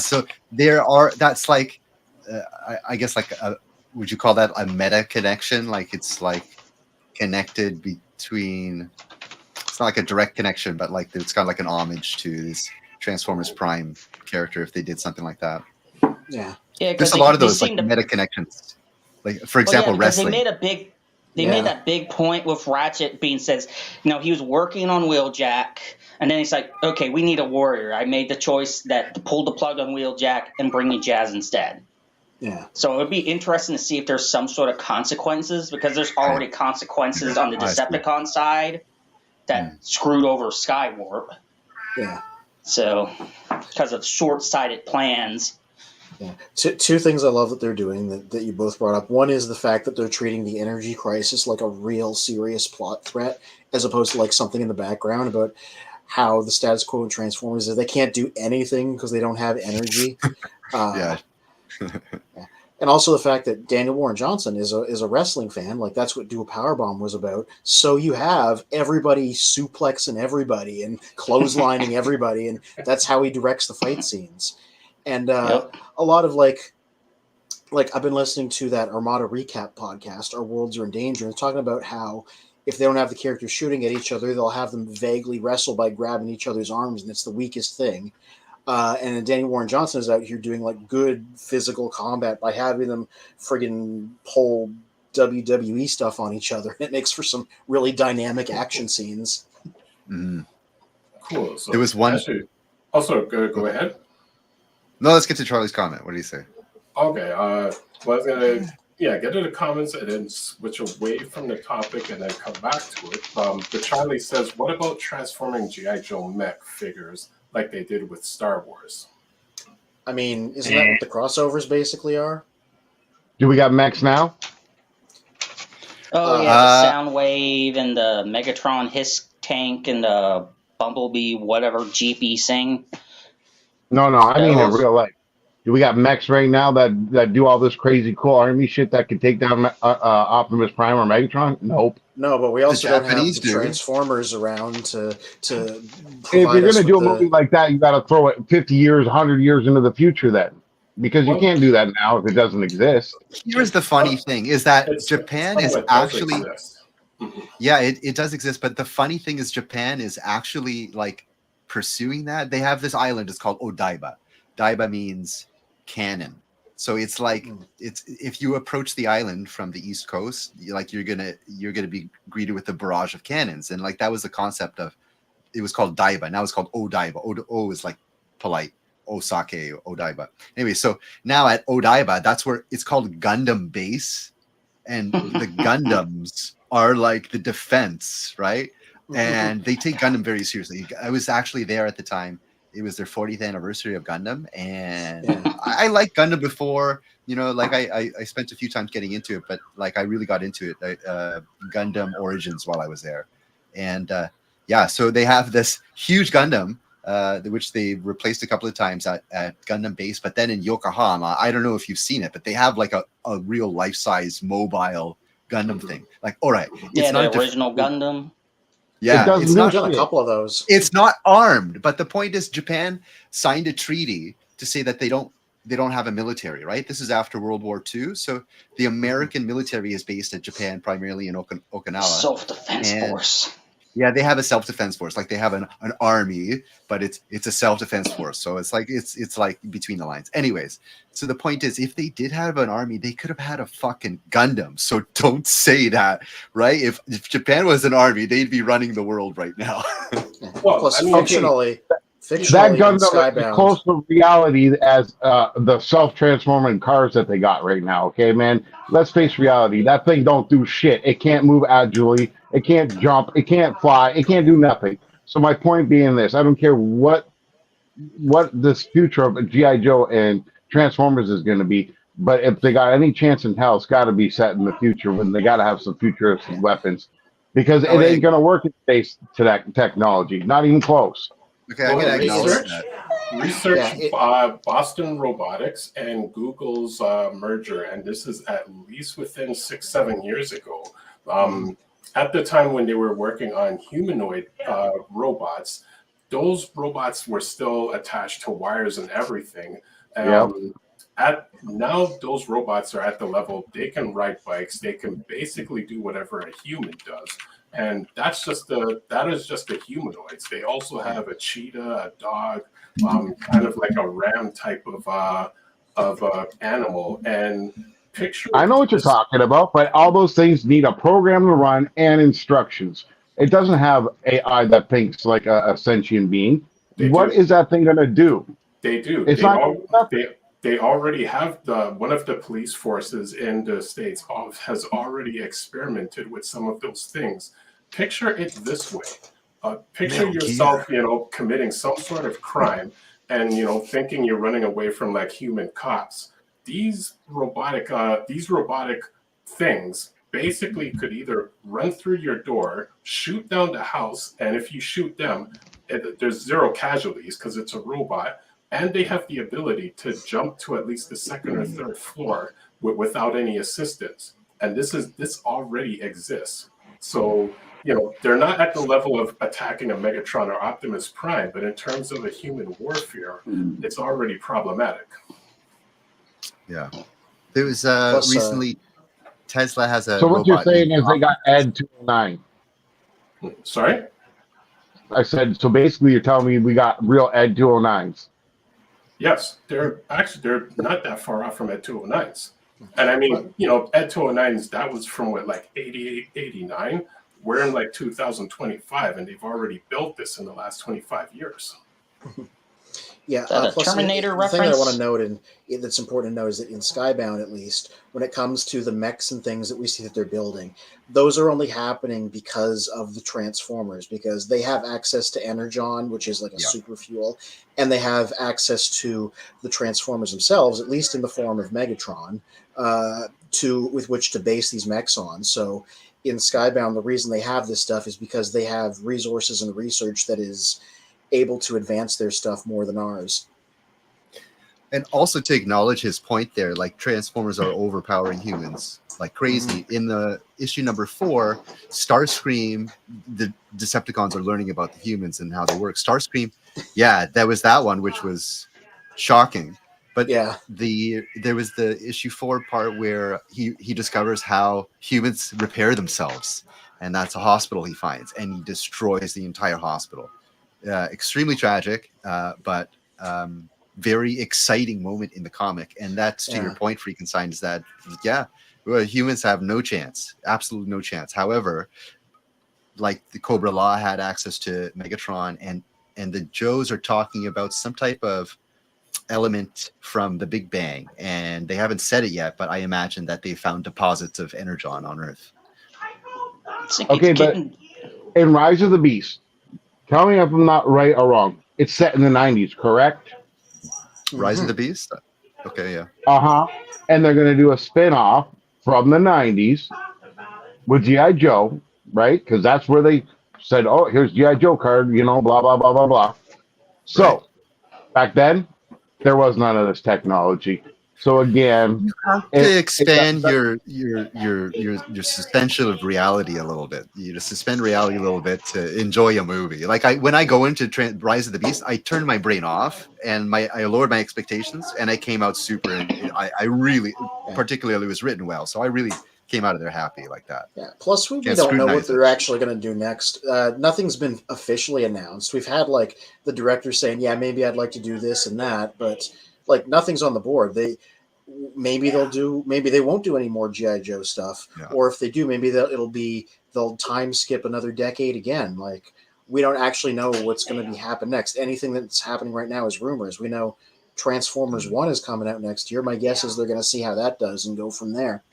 So there are. That's like, I guess, like would you call that a meta connection? Like it's like connected between. It's not like a direct connection, but like it's kind of like an homage to this Transformers Prime character if they did something like that. Yeah. There's a lot of those like meta connections. Like for example, wrestling. They made that big point with Ratchet being says, he was working on Wheeljack, and then he's like, okay, we need a warrior. I made the choice to pull the plug on Wheeljack and bring in Jazz instead. Yeah. So it would be interesting to see if there's some sort of consequences, because there's already consequences on the Decepticon side that screwed over Skywarp. Yeah. So because of short-sighted plans. Yeah. Two things I love that they're doing that you both brought up. One is the fact that they're treating the energy crisis like a real serious plot threat, as opposed to like something in the background about how the status quo in Transformers is they can't do anything because they don't have energy. And also the fact that Daniel Warren Johnson is a wrestling fan, like that's what Do a Powerbomb was about. So you have everybody suplexing everybody and clotheslining everybody, and that's how he directs the fight scenes. And Yep. a lot of like I've been listening to that Armada recap podcast, Our Worlds Are in Danger, and talking about how if they don't have the characters shooting at each other, they'll have them vaguely wrestle by grabbing each other's arms, and it's the weakest thing. And then Danny Warren Johnson is out here doing like good physical combat by having them friggin' pull WWE stuff on each other. It makes for some really dynamic action scenes. Mhm. Cool. So There was one. actually, also, go ahead. No, let's get to Charlie's comment. What do you say? Okay. Well, I was gonna get to the comments and then switch away from the topic and then come back to it. But Charlie says, "What about transforming GI Joe mech figures like they did with Star Wars?" I mean, isn't that what the crossovers basically are? Do we got mechs now? Oh yeah, the Soundwave and the Megatron Hiss tank and the Bumblebee whatever Jeepy thing. No, I mean in Those- real life. Do we got mechs right now that do all this crazy cool army shit that can take down Optimus Prime or Megatron? Nope. No, but we also don't have Japanese the do. Transformers around to If you're provide us gonna do a with movie like that, you got to throw it 50 years, 100 years into the future then, because you can't do that now if it doesn't exist. Here's the funny thing: is that It's- Japan is somewhat does actually, exist. yeah, it does exist. But the funny thing is, Japan is actually like pursuing that. They have this island. It's called Odaiba. Daiba means cannon. So it's like it's if you approach the island from the east coast, you're gonna be greeted with a barrage of cannons, and like that was the concept of. It was called Daiba. Now it's called Odaiba. O is like polite. Osake, Odaiba. Anyway, so now at Odaiba, that's where it's called Gundam Base, and the Gundams are like the defense, right? And they take Gundam very seriously. I was actually there at the time. It was their 40th anniversary of Gundam, and I liked Gundam before. You know, like I spent a few times getting into it, but like I really got into it. Gundam Origins while I was there, and yeah, so they have this huge Gundam. Which they replaced a couple of times at Gundam Base, but then in Yokohama, I don't know if you've seen it, but they have like a real life-size mobile Gundam thing. Like, all right, Yeah, not the original Gundam. Yeah, does it's new not. I've done a couple of those. It's not armed, but the point is, Japan signed a treaty to say that they don't have a military. Right? This is after World War II, so the American military is based at Japan, primarily in Okinawa. Self-defense force. Yeah, they have a self-defense force. Like they have an army, but it's a self-defense force. So it's like between the lines. Anyways, so the point is, if they did have an army, they could have had a fucking Gundam. So don't say that, right? If Japan was an army, they'd be running the world right now. Well, Plus, I mean, fictionally, That in Gundam is Skybound. close to reality as the self-transforming cars that they got right now. Okay, man. Let's face reality. That thing don't do shit. It can't move agilely. It can't jump. It can't fly. It can't do nothing. So my point being this: I don't care what this future of GI Joe and Transformers is going to be, but if they got any chance in hell, it's got to be set in the future when they got to have some futuristic weapons, because it ain't going to work in space to that technology. Not even close. Okay, I'm gonna acknowledge that. Research Boston Robotics and Google's merger, and this is at least within 6-7 years ago. At the time when they were working on humanoid robots, those robots were still attached to wires and everything. At now, those robots are at the level they can ride bikes. They can basically do whatever a human does. And that is just the humanoids. They also have a cheetah, a dog, kind of like a ram type of animal. And picture. I know what you're talking about, but all those things need a program to run and instructions. It doesn't have AI that thinks like a sentient being. What is that thing going to do? They do. It's They already have one of the police forces in the States has already experimented with some of those things. Picture it this way. Picture yourself, committing some sort of crime and, thinking you're running away from like human cops. These robotic things basically could either run through your door, shoot down the house, and if you shoot them, there's zero casualties because it's a robot. and they have the ability to jump to at least the second or third floor without any assistance. And this already exists. So, they're not at the level of attacking a Megatron or Optimus Prime, but in terms of a human warfare, it's already problematic. Yeah. There was Plus, recently Tesla has a So what you're robot saying named is they got Ed 209. Sorry? I said, so basically you're telling me we got real Ed 209s. Yes, they're not that far off from Ed 209s. And I mean, Ed 209s, that was from what, like 88, 89? We're in like 2025, and they've already built this in the last 25 years. Yeah, Is that a plus Terminator the thing that I reference? want to note, and that's important to know, is that in Skybound, at least, when it comes to the mechs and things that we see that they're building, those are only happening because of the Transformers, because they have access to Energon, which is like a super fuel, and they have access to the Transformers themselves, at least in the form of Megatron, with which to base these mechs on. So in Skybound, the reason they have this stuff is because they have resources and research that is able to advance their stuff more than ours. And also to acknowledge his point there, like Transformers are overpowering humans like crazy. In the issue number 4, Starscream, the Decepticons are learning about the humans and how they work. Starscream, there was that one, which was shocking. But there was the issue 4 part where he discovers how humans repair themselves. And that's a hospital he finds. And he destroys the entire hospital. Extremely tragic, but very exciting moment in the comic. And that's to your point, Freakenstein, is that, humans have no chance, absolutely no chance. However, like the Cobra Law had access to Megatron, and the Joes are talking about some type of element from the Big Bang. And they haven't said it yet, but I imagine that they found deposits of Energon on Earth. Okay, but in Rise of the Beast, tell me if I'm not right or wrong. It's set in the 90s, correct? Rise of the Beast? Okay, yeah. Uh-huh. And they're going to do a spin-off from the 90s with G.I. Joe, right? Because that's where they said, oh, here's G.I. Joe card, blah, blah, blah, blah, blah. So, back then, there was none of this technology. So again, you have to expand your suspension of reality a little bit. You just suspend reality a little bit to enjoy a movie. Like when I go into Rise of the Beast, I turn my brain off and I lowered my expectations, and I came out super. And I really, particularly, it was written well, so I really came out of there happy like that. Yeah. Plus, we don't know what they're actually going to do next. Nothing's been officially announced. We've had like the director saying, "Yeah, maybe I'd like to do this and that," but like nothing's on the board. Maybe they won't do any more G.I. Joe stuff, or if they do, maybe they'll time skip another decade again. Like we don't actually know what's going to be happen next. Anything that's happening right now is rumors. We know Transformers 1 is coming out next year. My guess is they're going to see how that does and go from there.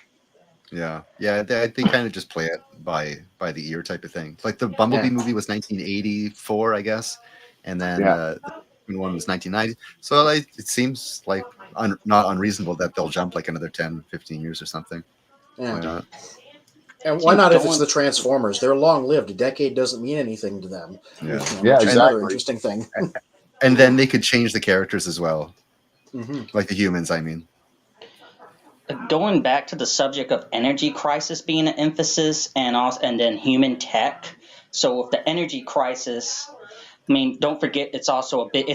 Yeah, they kind of just play it by the ear type of thing. Like the Bumblebee movie was 1984, I guess, and then the one was 1990. So it seems like not unreasonable that they'll jump like another 10, 15 years or something. Yeah. Why not? And why not if it's the Transformers? They're long-lived. A decade doesn't mean anything to them. Yeah, exactly. Another interesting thing. And then they could change the characters as well, like the humans, I mean. Going back to the subject of energy crisis being an emphasis, and then human tech. So with the energy crisis, I mean, don't forget it's also a big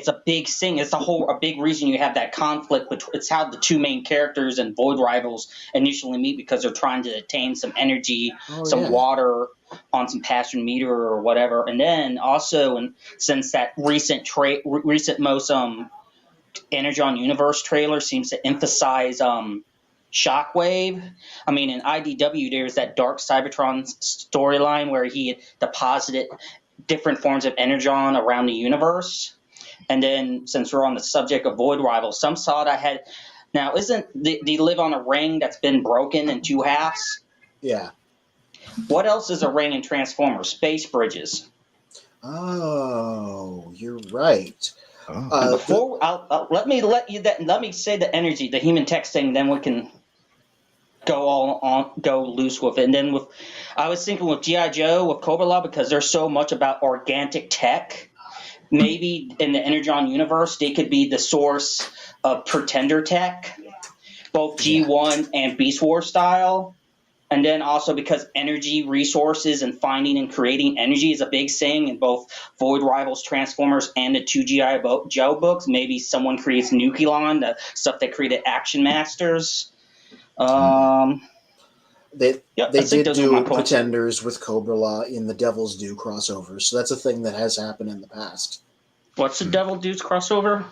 thing. It's a big reason you have that conflict. It's how the two main characters and Void Rivals initially meet, because they're trying to attain some energy, water on some passion meter or whatever. And then also, since that recent most Energon Universe trailer seems to emphasize Shockwave. I mean, in IDW, there's that Dark Cybertron storyline where he had deposited different forms of Energon around the universe. And then, since we're on the subject of Void Rivals, some saw that had. Now, they live on a ring that's been broken in two halves? Yeah. What else is a ring in Transformers? Space bridges. Oh, you're right. Let me say the energy, the human tech thing, then we can go loose with it. And then I was thinking with G.I. Joe, with Cobra Law, because there's so much about organic tech, maybe in the Energon universe, they could be the source of Pretender tech, both G1 and Beast War style. And then also because energy resources and finding and creating energy is a big thing in both Void Rivals, Transformers, and the 2 G.I. Joe books. Maybe someone creates Nucleon, the stuff that created Action Masters. They I think did those are my do points. Pretenders with Cobra Law in the Devil's Due crossover, so that's a thing that has happened in the past. What's the Devil Dudes crossover?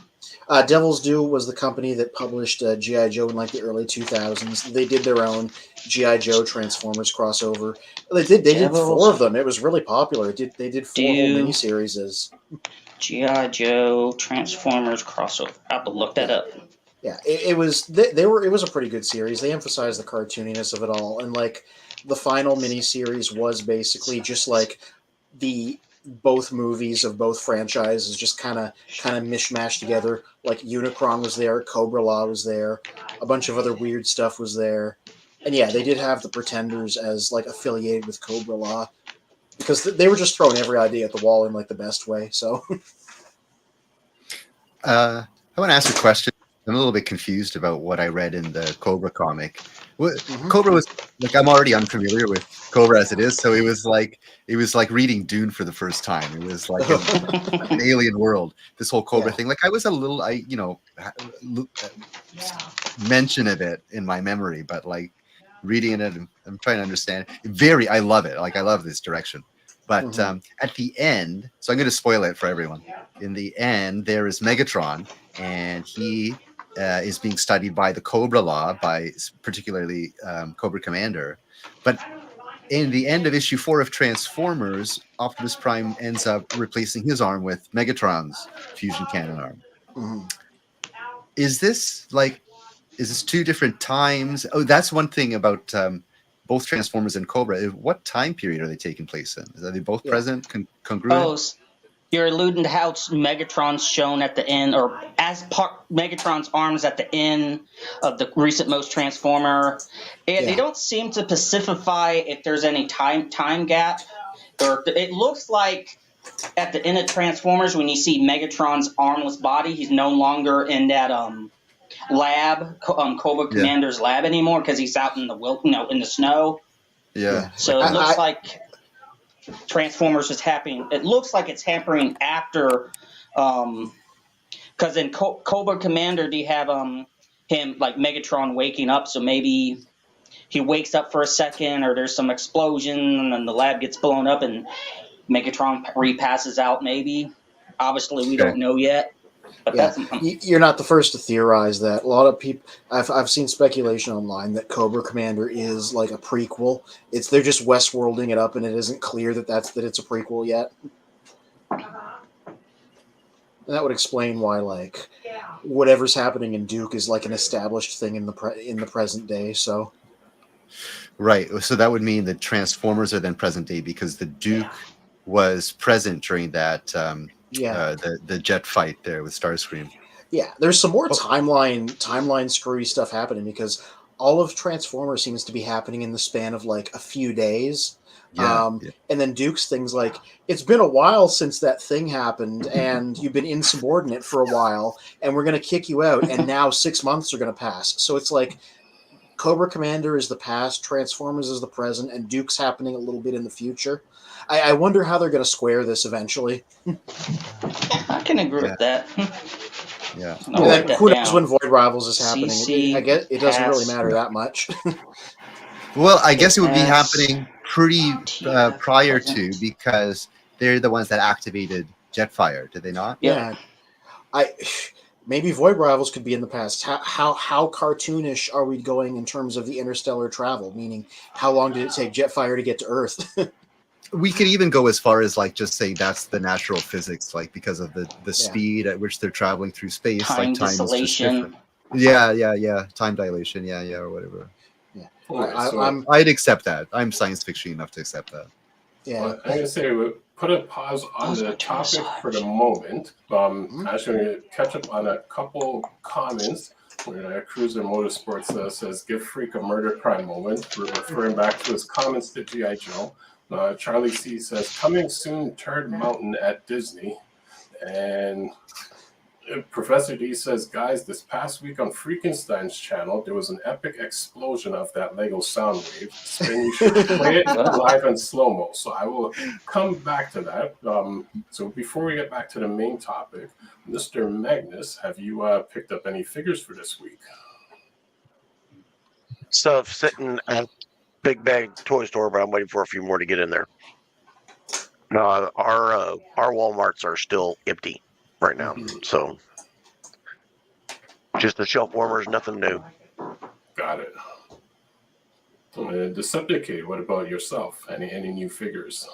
Devil's Due was the company that published G.I. Joe in like the early 2000s. They did their own G.I. Joe Transformers crossover. They did 4 of them. It was really popular. They did 4 whole miniseries. G.I. Joe Transformers crossover. I have to look that up. Yeah, it was a pretty good series. They emphasized the cartooniness of it all, and like the final miniseries was basically just like both movies of both franchises just kind of mishmashed together. Like Unicron was there, Cobra Law was there, a bunch of other weird stuff was there, and yeah, they did have the Pretenders as like affiliated with Cobra Law because they were just throwing every idea at the wall in like the best way. So, I want to ask a question. I'm a little bit confused about what I read in the Cobra comic. Cobra was like, I'm already unfamiliar with Cobra as it is, so it was like reading Dune for the first time. It was like an alien world. This whole Cobra thing, like I was a little, mention of it in my memory, but like reading it, I'm trying to understand. I love it. Like I love this direction. But at the end, so I'm going to spoil it for everyone. In the end, there is Megatron, and he is being studied by the Cobra Law, by particularly Cobra Commander. But in the end of issue 4 of Transformers, Optimus Prime ends up replacing his arm with Megatron's fusion cannon arm. Is this 2 different times? Oh, that's one thing about both Transformers and Cobra. What time period are they taking place in? Are they both present, congruent? Oh, you're alluding to how Megatron's shown at the end, or as Megatron's arms at the end of the recent most Transformer. They don't seem to specify if there's any time gap. Or it looks like at the end of Transformers, when you see Megatron's armless body, he's no longer in that lab, Cobra Commander's lab anymore, because he's out in the in the snow. Yeah. So it looks like Transformers is happening. It looks like it's happening after, because in Cobra Commander, do you have him like Megatron waking up? So maybe he wakes up for a second, or there's some explosion, and then the lab gets blown up, and Megatron repasses out. Maybe, obviously, we don't know yet. But you're not the first to theorize that. A lot of people, I've seen speculation online that Cobra Commander is like a prequel. They're just Westworlding it up, and it isn't clear that it's a prequel yet. And that would explain why like whatever's happening in Duke is like an established thing in the present day. So, right. So that would mean that Transformers are then present day because the Duke was present during that. The jet fight there with Starscream. Yeah, there's some more timeline screwy stuff happening because all of Transformers seems to be happening in the span of like a few days. And then Duke's things like, it's been a while since that thing happened, and you've been insubordinate for a while, and we're going to kick you out, and now 6 months are going to pass. So it's like Cobra Commander is the past, Transformers is the present, and Duke's happening a little bit in the future. I wonder how they're going to square this eventually. I can agree with that. Yeah. Who knows when Void Rivals is happening? I guess it doesn't really matter that much. Well, I guess it would be happening pretty prior to, because they're the ones that activated Jetfire, did they not? Yeah. Maybe Void Rivals could be in the past. How cartoonish are we going in terms of the interstellar travel? Meaning, how long did it take Jetfire to get to Earth? We could even go as far as like just saying that's the natural physics, like because of the speed at which they're traveling through space, time like time dilation. Time dilation, or whatever. Yeah, I'd accept that. I'm science fiction enough to accept that. Yeah, well, I'm gonna say we'll put a pause on the topic for the moment. Actually, I'm gonna catch up on a couple comments. Where Cruiser Motorsports says, "Give Freak a murder crime moment," referring back to his comments to G.I. Joe. Charlie C says, "Coming soon, Turd Mountain at Disney." And Professor D says, guys, this past week on Freakenstein's channel, there was an epic explosion of that Lego sound wave. Spin, you should play it live in slow-mo. So I will come back to that. So before we get back to the main topic, Mr. Magnus, have you picked up any figures for this week? Stuff sitting at Big Bag Toy Store, but I'm waiting for a few more to get in there. No, our Walmarts are still empty right now, so just the shelf warmers, nothing new. Got it. Decepticon, what about yourself? Any new figures?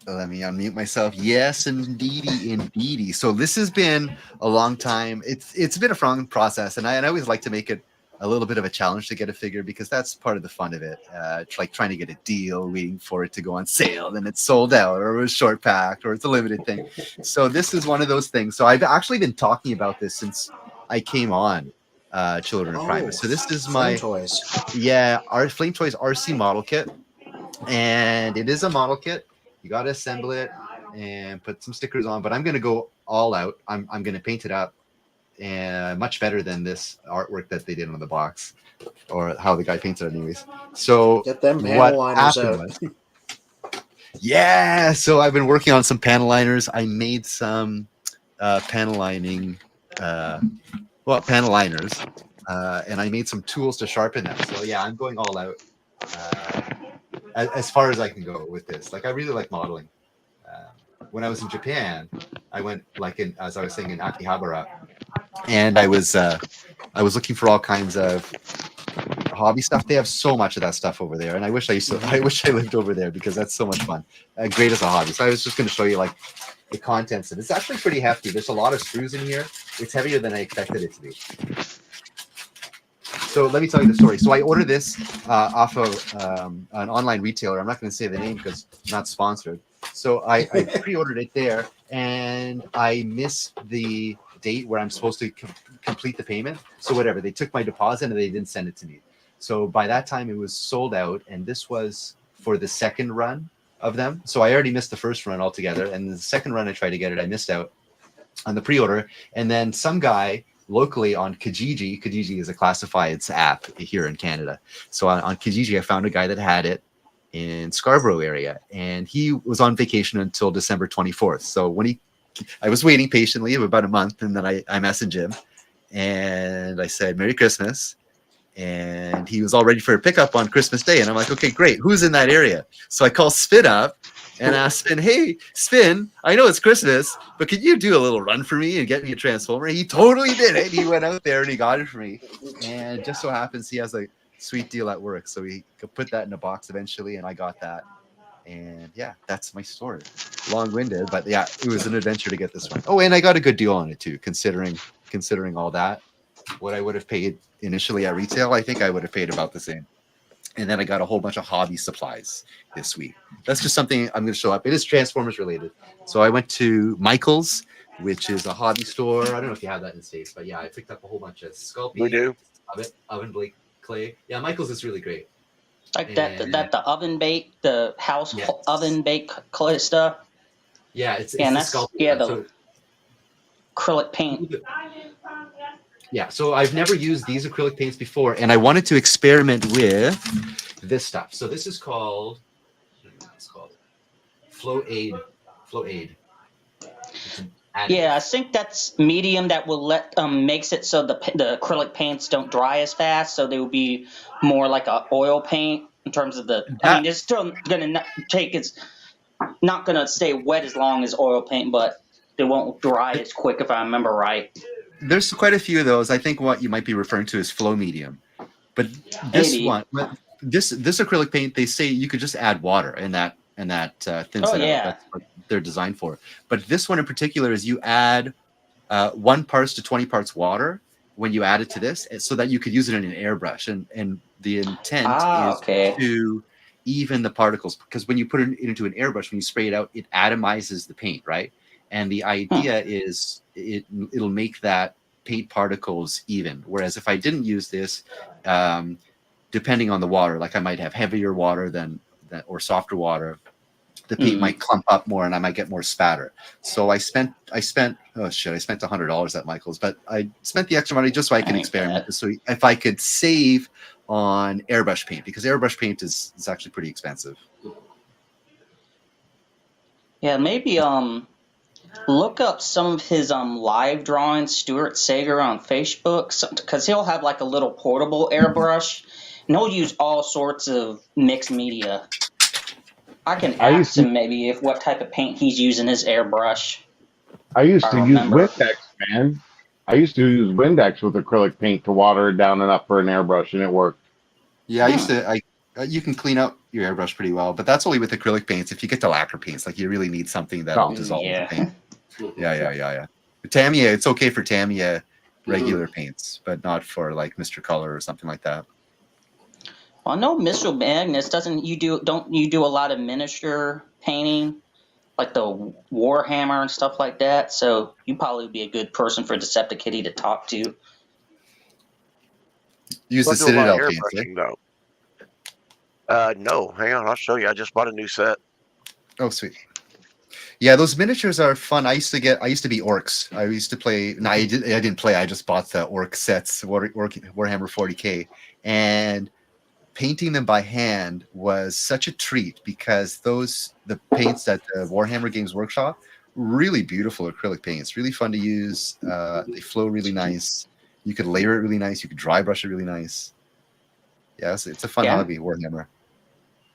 Let me unmute myself. Yes, indeedy. So this has been a long time. It's been a fun process, and I always like to make it a little bit of a challenge to get a figure because that's part of the fun of it. It's like trying to get a deal, waiting for it to go on sale, then it's sold out, or it was short packed, or it's a limited thing. So this is one of those things. So I've actually been talking about this since I came on Children of Primus. So this is my toys. Yeah, our Flame Toys RC model kit, and it is a model kit. You got to assemble it and put some stickers on, but I'm going to go all out. I'm going to paint it up. And much better than this artwork that they did on the box, or how the guy paints it anyways. So Get them panel what liners happened out. was, yeah, so I've been working on some panel liners. I made some panel lining, panel liners, and I made some tools to sharpen them. So yeah, I'm going all out as far as I can go with this. Like, I really like modeling. When I was in Japan, I went, like, as I was saying, in Akihabara, and I was looking for all kinds of hobby stuff. They have so much of that stuff over there, and I wish I lived over there because that's so much fun. Great as a hobby. So I was just going to show you, like, the contents of it. It's actually pretty hefty. There's a lot of screws in here. It's heavier than I expected it to be. So let me tell you the story. So I ordered this off of an online retailer. I'm not going to say the name because it's not sponsored. So I pre-ordered it there, and I missed the date where I'm supposed to complete the payment. So whatever, they took my deposit and they didn't send it to me. So by that time it was sold out, and this was for the second run of them. So I already missed the first run altogether, and the second run I tried to get it, I missed out on the pre-order. And then some guy locally on Kijiji is a classifieds app here in Canada. So on Kijiji, I found a guy that had it in Scarborough area, and he was on vacation until December 24th. So I was waiting patiently about a month, and then I messaged him and I said, Merry Christmas. And he was all ready for a pickup on Christmas Day. And I'm like, okay, great. Who's in that area? So I call Spin up and asked Spin, hey, Spin, I know it's Christmas, but could you do a little run for me and get me a Transformer? He totally did it. He went out there and he got it for me. And just so happens he has a sweet deal at work. So he could put that in a box eventually, and I got that. And yeah, that's my story. Long-winded, but yeah, it was an adventure to get this one. Oh, and I got a good deal on it too, considering all that. What I would have paid initially at retail, I think I would have paid about the same. And then I got a whole bunch of hobby supplies this week. That's just something I'm going to show up. It is Transformers related. So I went to Michael's, which is a hobby store. I don't know if you have that in the States, but yeah, I picked up a whole bunch of Sculpey. We do. Oven Blake clay. Yeah, Michael's is really great. Like the oven bake, the house oven bake clay stuff. Yeah, it's and the that's Sculpey. the acrylic paint. Yeah, so I've never used these acrylic paints before, and I wanted to experiment with this stuff. So this is called, Flow Aid. Yeah, I think that's medium that will makes it so the acrylic paints don't dry as fast, so they will be more like a oil paint in terms of the. I mean, it's still gonna it's not gonna stay wet as long as oil paint, but it won't dry as quick if I remember right. There's quite a few of those. I think what you might be referring to is Flow Medium, but this acrylic paint, they say you could just add water and that thins it out. That's what they're designed for. But this one in particular is you add 1 parts to 20 parts water when you add it to this, so that you could use it in an airbrush. And the intent is to even the particles, because when you put it into an airbrush, when you spray it out, it atomizes the paint, right? And the idea is it'll make that paint particles even. Whereas if I didn't use this, depending on the water, like I might have heavier water than or softer water, the paint might clump up more and I might get more spatter. So I spent $100 at Michael's, but I spent the extra money just so I can experiment. So if I could save on airbrush paint, because airbrush paint is actually pretty expensive. Yeah, maybe look up some of his live drawings, Stuart Sager on Facebook, because he'll have like a little portable airbrush, and he'll use all sorts of mixed media. I can ask him maybe what type of paint he's using his airbrush. I used to use Windex, man. I used to use Windex with acrylic paint to water it down enough for an airbrush, and it worked. Yeah, you can clean up your airbrush pretty well, but that's only with acrylic paints. If you get to lacquer paints, like you really need something that'll dissolve the paint. Yeah. Tamiya, it's okay for Tamiya regular paints, but not for like Mr. Color or something like that. Well, I know Mr. Magnus don't you do a lot of miniature painting, like the Warhammer and stuff like that? So you probably would be a good person for Deceptickitty to talk to. Use the Citadel paint. No, hang on, I'll show you. I just bought a new set. Oh, sweet. Yeah, those miniatures are fun. I used to be orcs. I used to play. No, I didn't play. I just bought the orc sets, Warhammer 40K, and painting them by hand was such a treat because the paints at the Warhammer Games Workshop, really beautiful acrylic paints, really fun to use. They flow really nice. You could layer it really nice. You could dry brush it really nice. Yeah, it's a fun hobby, Warhammer.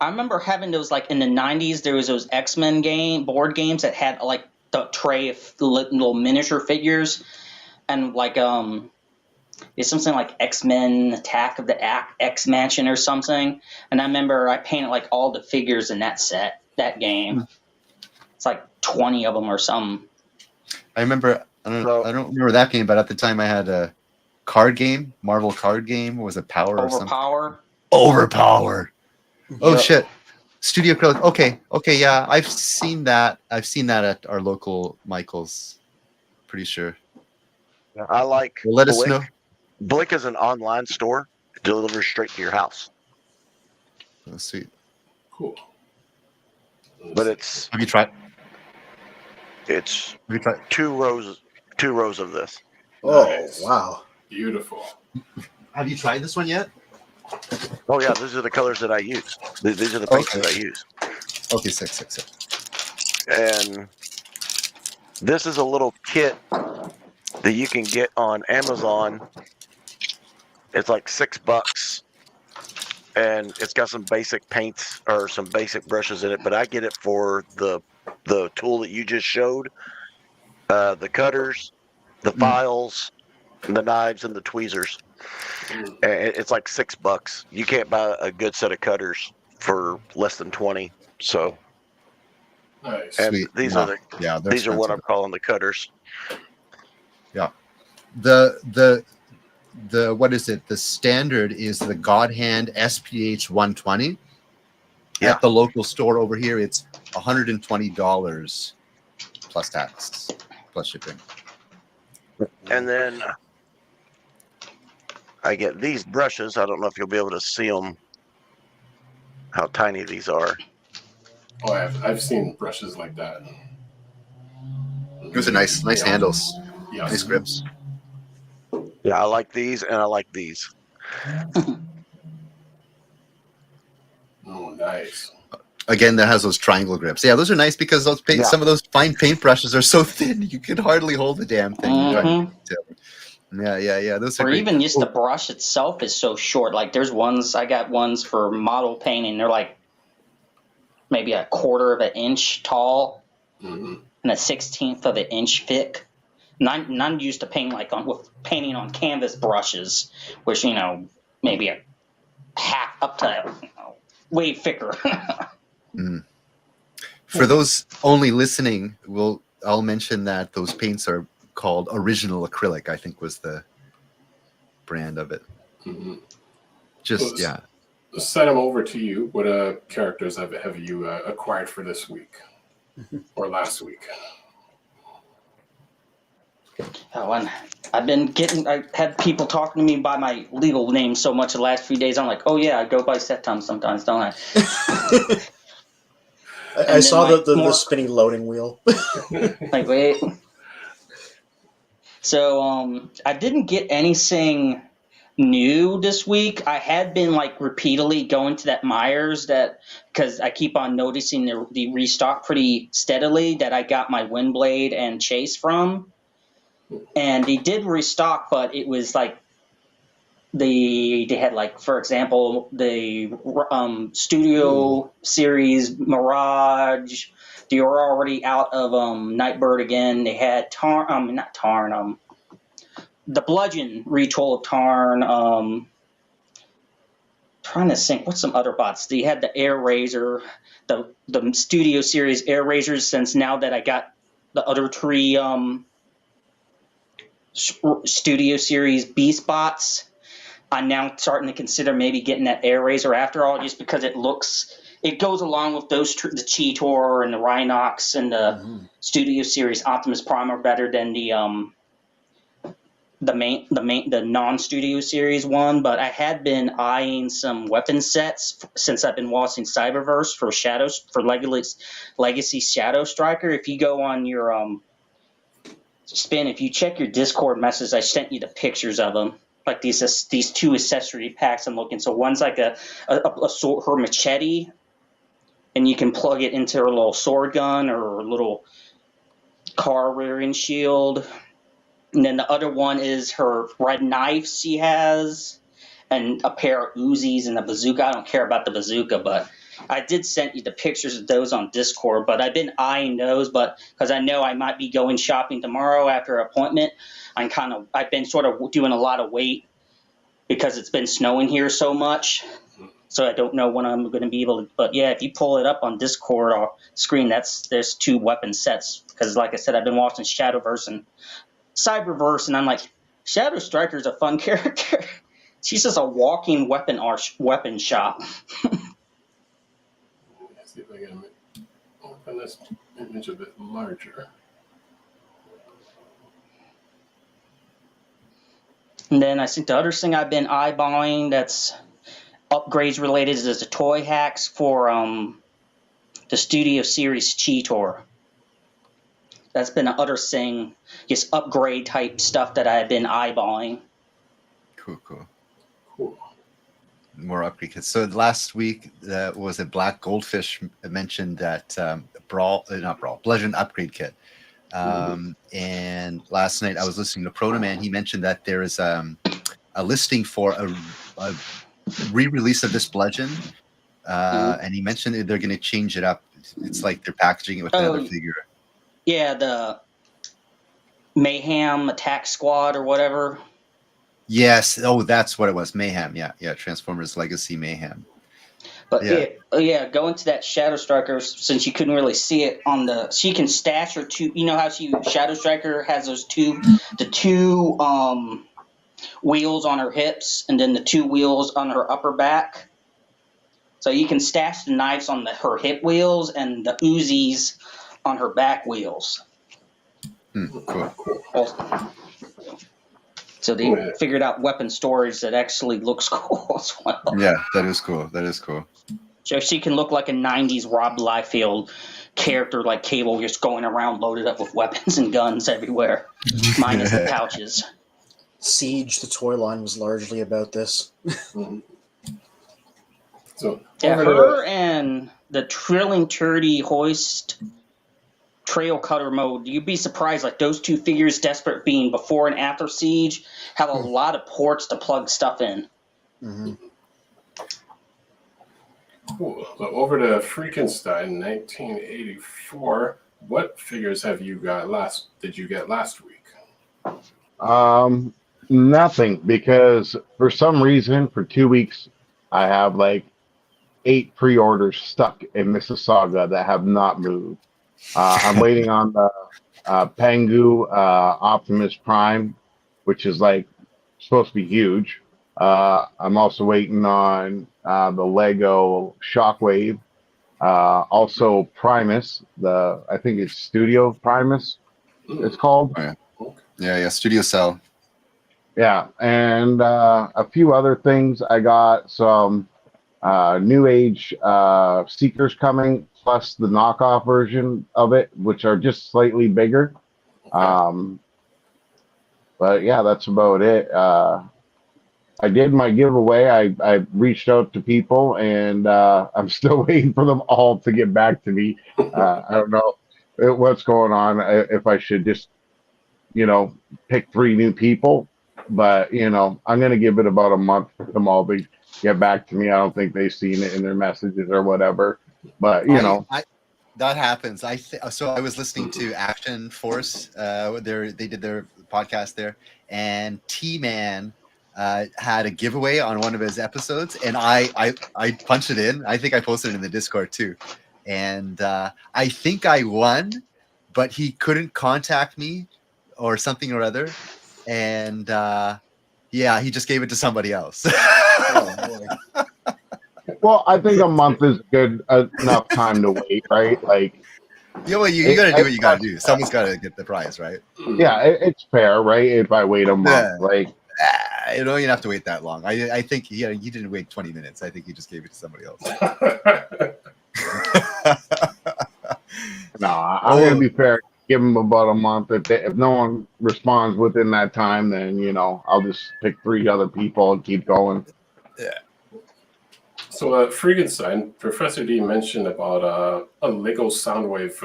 I remember having those, like, in the 90s, there was those X-Men board games that had, like, the tray of little miniature figures. And, like, it's something like X-Men Attack of the X-Mansion or something. And I remember I painted, like, all the figures in that game. It's like 20 of them or something. I remember, I don't remember that game, but at the time I had a card game, Marvel card game. Was it Power or something? Overpower. Oh shit! Studio acrylic. Okay, yeah, I've seen that. I've seen that at our local Michael's. Pretty sure. I like. Well, let us know. Blick is an online store. It delivers straight to your house. Oh, sweet. Cool. But it's. Have you tried? It's. Have you tried? Two rows of this. Oh, nice. Wow. Beautiful. Have you tried this one yet? Oh yeah, these are the colors that I use. These are the paints that I use. Okay, six. And this is a little kit that you can get on Amazon. It's like $6, and it's got some basic paints or some basic brushes in it. But I get it for the tool that you just showed, the cutters, the files, the knives, and the tweezers. It's like $6. You can't buy a good set of cutters for less than 20. So, Nice. and Sweet. these are what I'm calling the cutters. Yeah. The what is it? The standard is the God Hand SPH 120. Yeah. At the local store over here, it's $120 plus tax, plus shipping. And then I get these brushes. I don't know if you'll be able to see them, how tiny these are. Oh, I've seen brushes like that. Those are nice handles, Yes. nice grips. Yeah, I like these, and I like these. Oh, nice. Again, that has those triangle grips. Yeah, those are nice because those some of those fine paint brushes are so thin you can hardly hold the damn thing. Yeah. Those are Or great. even just the brush itself is so short. Like I got ones for model painting. They're like maybe a quarter of an inch tall and a 1/16 of an inch thick. And I'm used to painting painting on canvas brushes, which maybe a half up to way thicker. For those only listening, I'll mention that those paints are called Original Acrylic, I think was the brand of it. Send them over to you. What characters have you acquired for this week or last week? Oh, and I had people talking to me by my legal name so much the last few days. I'm like, oh yeah, I go by Setum sometimes, don't I? I saw the spinny loading wheel. Like, wait. So, I didn't get anything new this week. I had been like repeatedly going to that Myers because I keep on noticing the restock pretty steadily that I got my Windblade and Chase from. And they did restock, but it was like they had, like, for example, the Studio Series Mirage. They were already out of Nightbird again. They had the Bludgeon retool of Tarn. Trying to think, what's some other bots? They had the Air Razor, the Studio Series Air Razors. Since now that I got the other three Studio Series Beast bots, I'm now starting to consider maybe getting that Air Razor after all, just because it goes along with those the Cheetor and the Rhinox and the Studio Series Optimus Prime are better than the non-Studio Series one. But I had been eyeing some weapon sets since I've been watching Cyberverse for Legacy Shadow Striker. If you go on your Spin, if you check your Discord message, I sent you the pictures of them. Like these two accessory packs I'm looking. So one's like a sword, her machete, and you can plug it into her little sword gun or little car rearing shield. And then the other one is her red knife she has, and a pair of Uzis and a bazooka. I don't care about the bazooka, but I did send you the pictures of those on Discord. But I've been eyeing those, but because I know I might be going shopping tomorrow after an appointment. I've been sort of doing a lot of wait because it's been snowing here so much. So I don't know when I'm going to be able to. But yeah, if you pull it up on Discord or screen, there's two weapon sets. Because like I said, I've been watching Shadowverse and Cyberverse, and I'm like, Shadow Striker's a fun character. She's just a walking weapon shop. Let's see if I can open this image a bit larger. And then I think the other thing I've been eyeballing that's upgrades related is the toy hacks for the Studio Series Cheetor. That's been another thing, just upgrade type stuff that I've been eyeballing. Cool. More upgrade kits. So last week, was it Black Goldfish mentioned that Bludgeon upgrade kit. And last night I was listening to Protoman. He mentioned that there is a listing for a re-release of this Bludgeon. And he mentioned that they're going to change it up. It's like they're packaging it with another figure. Yeah, the Mayhem Attack Squad or whatever. Yes. Oh, that's what it was. Mayhem. Yeah. Transformers Legacy Mayhem. But yeah, go into that Shadow Striker, since you couldn't really see it on she can stash her two. You know how Shadow Striker has the two wheels on her hips and then the two wheels on her upper back. So you can stash the knives on her hip wheels and the Uzis on her back wheels. Cool. So they figured out weapon storage that actually looks cool as well. Yeah, that is cool. So she can look like a 90s Rob Liefeld character like Cable, just going around loaded up with weapons and guns everywhere, minus the pouches. Siege, the toy line, was largely about this. So yeah, her and the Trilling Turdy Hoist Trail Cutter mode, you'd be surprised, like those two figures, Desperate being before and after Siege, have a lot of ports to plug stuff in. Mm-hmm. Cool. So over to Freakenstein 1984. What figures did you get last week? Nothing, because for some reason for 2 weeks I have like 8 pre-orders stuck in Mississauga that have not moved. I'm waiting on the Pengu Optimus Prime, which is like supposed to be huge. I'm also waiting on the Lego Shockwave. Also Primus, I think it's Studio Primus, it's called. Oh, yeah, Studio Cell. Yeah, and a few other things. I got some New Age Seekers coming, plus the knockoff version of it, which are just slightly bigger. But yeah, that's about it. I did my giveaway. I reached out to people, and I'm still waiting for them all to get back to me. I don't know what's going on. If I should just, pick 3 new people, but I'm gonna give it about a month for them all to get back to me. I don't think they've seen it in their messages or whatever. But that happens. So I was listening to Action Force. They did their podcast there, and T-Man had a giveaway on one of his episodes, and I punched it in. I think I posted it in the Discord too, and I think I won, but he couldn't contact me or something or other, and yeah, he just gave it to somebody else. Well, I think a month is good enough time to wait, right? Like, yeah, well, you got to do what you got to do. Someone's got to get the prize, right? Yeah, it's fair, right? If I wait a month, like, you don't even have to wait that long. I think he didn't wait 20 minutes. I think he just gave it to somebody else. No, I'm gonna be fair. Give them about a month. If no one responds within that time, then I'll just pick 3 other people and keep going. Yeah. So, Freakenstein, Professor D mentioned about a Lego Soundwave,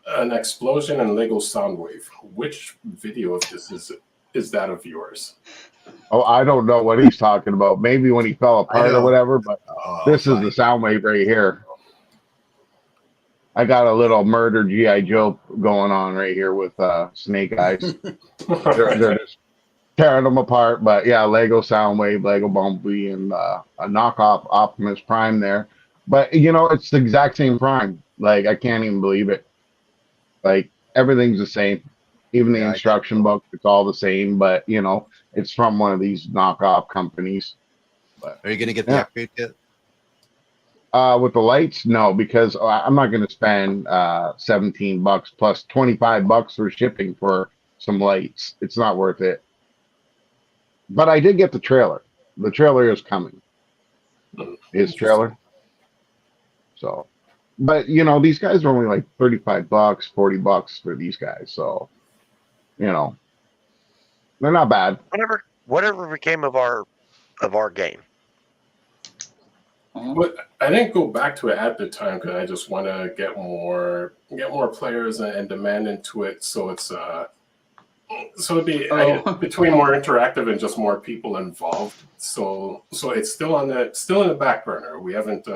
an explosion in Lego Soundwave. Which video of this is that of yours? Oh, I don't know what he's talking about. Maybe when he fell apart or whatever, but this is the Soundwave right here. I got a little murder G.I. Joe going on right here with Snake Eyes. they're just tearing them apart. But yeah, Lego Soundwave, Lego Bumblebee, and a knockoff Optimus Prime there. But it's the exact same Prime. Like, I can't even believe it. Like, everything's the same. Even the instruction book, it's all the same. But it's from one of these knockoff companies. But, are you gonna get the upgrade kit? With the lights, no, because I'm not going to spend $17 plus $25 for shipping for some lights. It's not worth it. But I did get the trailer. The trailer is coming. His trailer. So, but these guys are only like $35, $40 for these guys. So, they're not bad. Whatever became of our game. But I didn't go back to it at the time because I just want to get more players and demand into it. So it's it'd be between more interactive and just more people involved. So it's still in the back burner. We haven't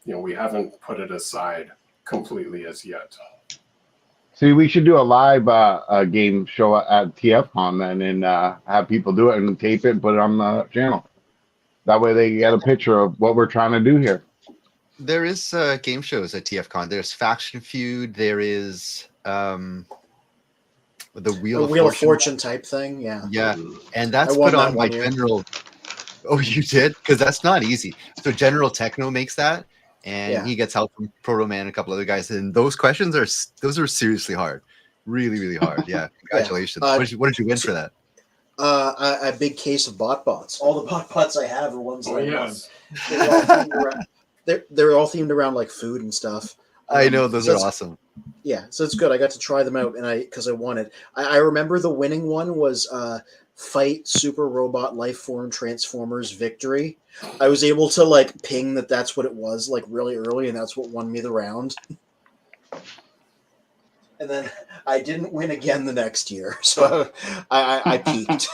we haven't put it aside completely as yet. See, we should do a live game show at TFCon then, and have people do it and tape it and put it on the channel. That way they get a picture of what we're trying to do here. There is game shows at TFCon. There's Faction Feud. There is the Wheel of Fortune type thing. Yeah. Yeah, and that's put on by General. Oh, you did? Because that's not easy. So General Techno makes that, and he gets help from Proto Man and a couple other guys. And those questions are seriously hard, really, really hard. Yeah, congratulations. What did you win for that? A big case of BotBots. All the BotBots I have are ones that I won. They're all themed around like food and stuff. I know, those are awesome. Yeah, so it's good. I got to try them out, and because I won it. I remember the winning one was Fight Super Robot Lifeform Transformers Victory. I was able to ping that's what it was really early, and that's what won me the round. And then I didn't win again the next year, so I peaked.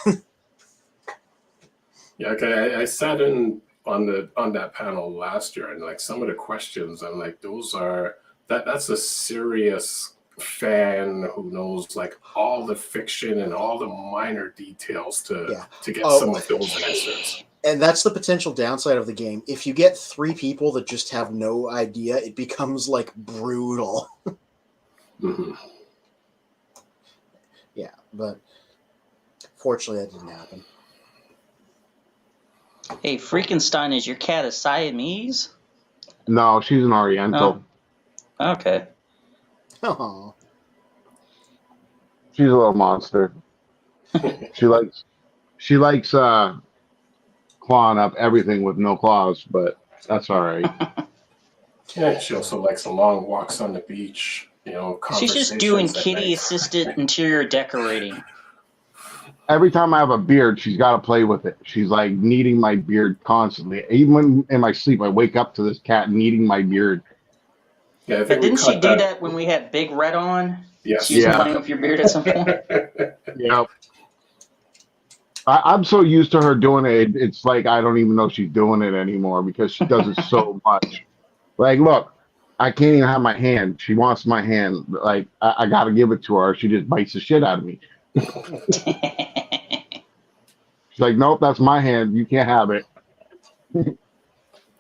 Yeah, okay. I sat in on that panel last year, and some of the questions, I'm like, that's a serious fan who knows all the fiction and all the minor details to get some of those answers. And that's the potential downside of the game. If you get 3 people that just have no idea, it becomes brutal. Mm-hmm. Yeah, but fortunately that didn't happen. Hey, Freakenstein, is your cat a Siamese? No, she's an Oriental. Oh. Okay. Oh. She's a little monster. She likes clawing up everything with no claws, but that's all right. Yeah, she also likes the long walks on the beach. She's just doing conversations at kitty night. assisted interior decorating. Every time I have a beard, she's got to play with it. She's like kneading my beard constantly. Even when in my sleep, I wake up to this cat kneading my beard. Yeah, I Yeah, think we didn't she caught do that when we had Big Red on? Yes. She was Yeah. playing with your beard at some point. Yep. I'm so used to her doing it. It's like I don't even know she's doing it anymore because she does it so much. Like, look, I can't even have my hand. She wants my hand. Like, I got to give it to her. Or she just bites the shit out of me. She's like, nope, that's my hand. You can't have it.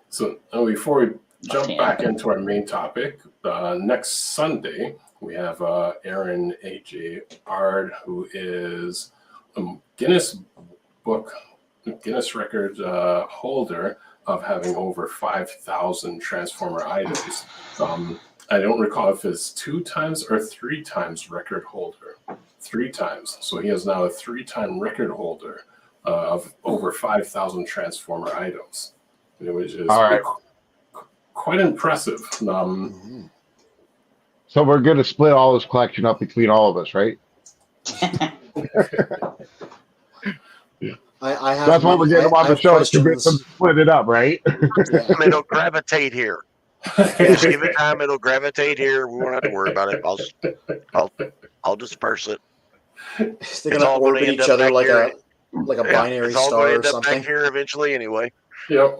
So before we jump back into our main topic, next Sunday we have Aaron AJ Ard, who is a Guinness record holder of having over 5,000 Transformer items. I don't recall if it's 2 times or 3 times record holder. 3 times. So he is now a 3-time record holder of over 5,000 Transformer items, which is All right. quite impressive. So we're going to split all this collection up between all of us, right? I have. That's why we're getting them on the show to questions. split it up, right? It'll gravitate here. Just give it time; it'll gravitate here. We won't have to worry about it. I'll disperse it. They're gonna orbit each other like a binary it's all star going or to end up something. back here eventually, anyway. Yep.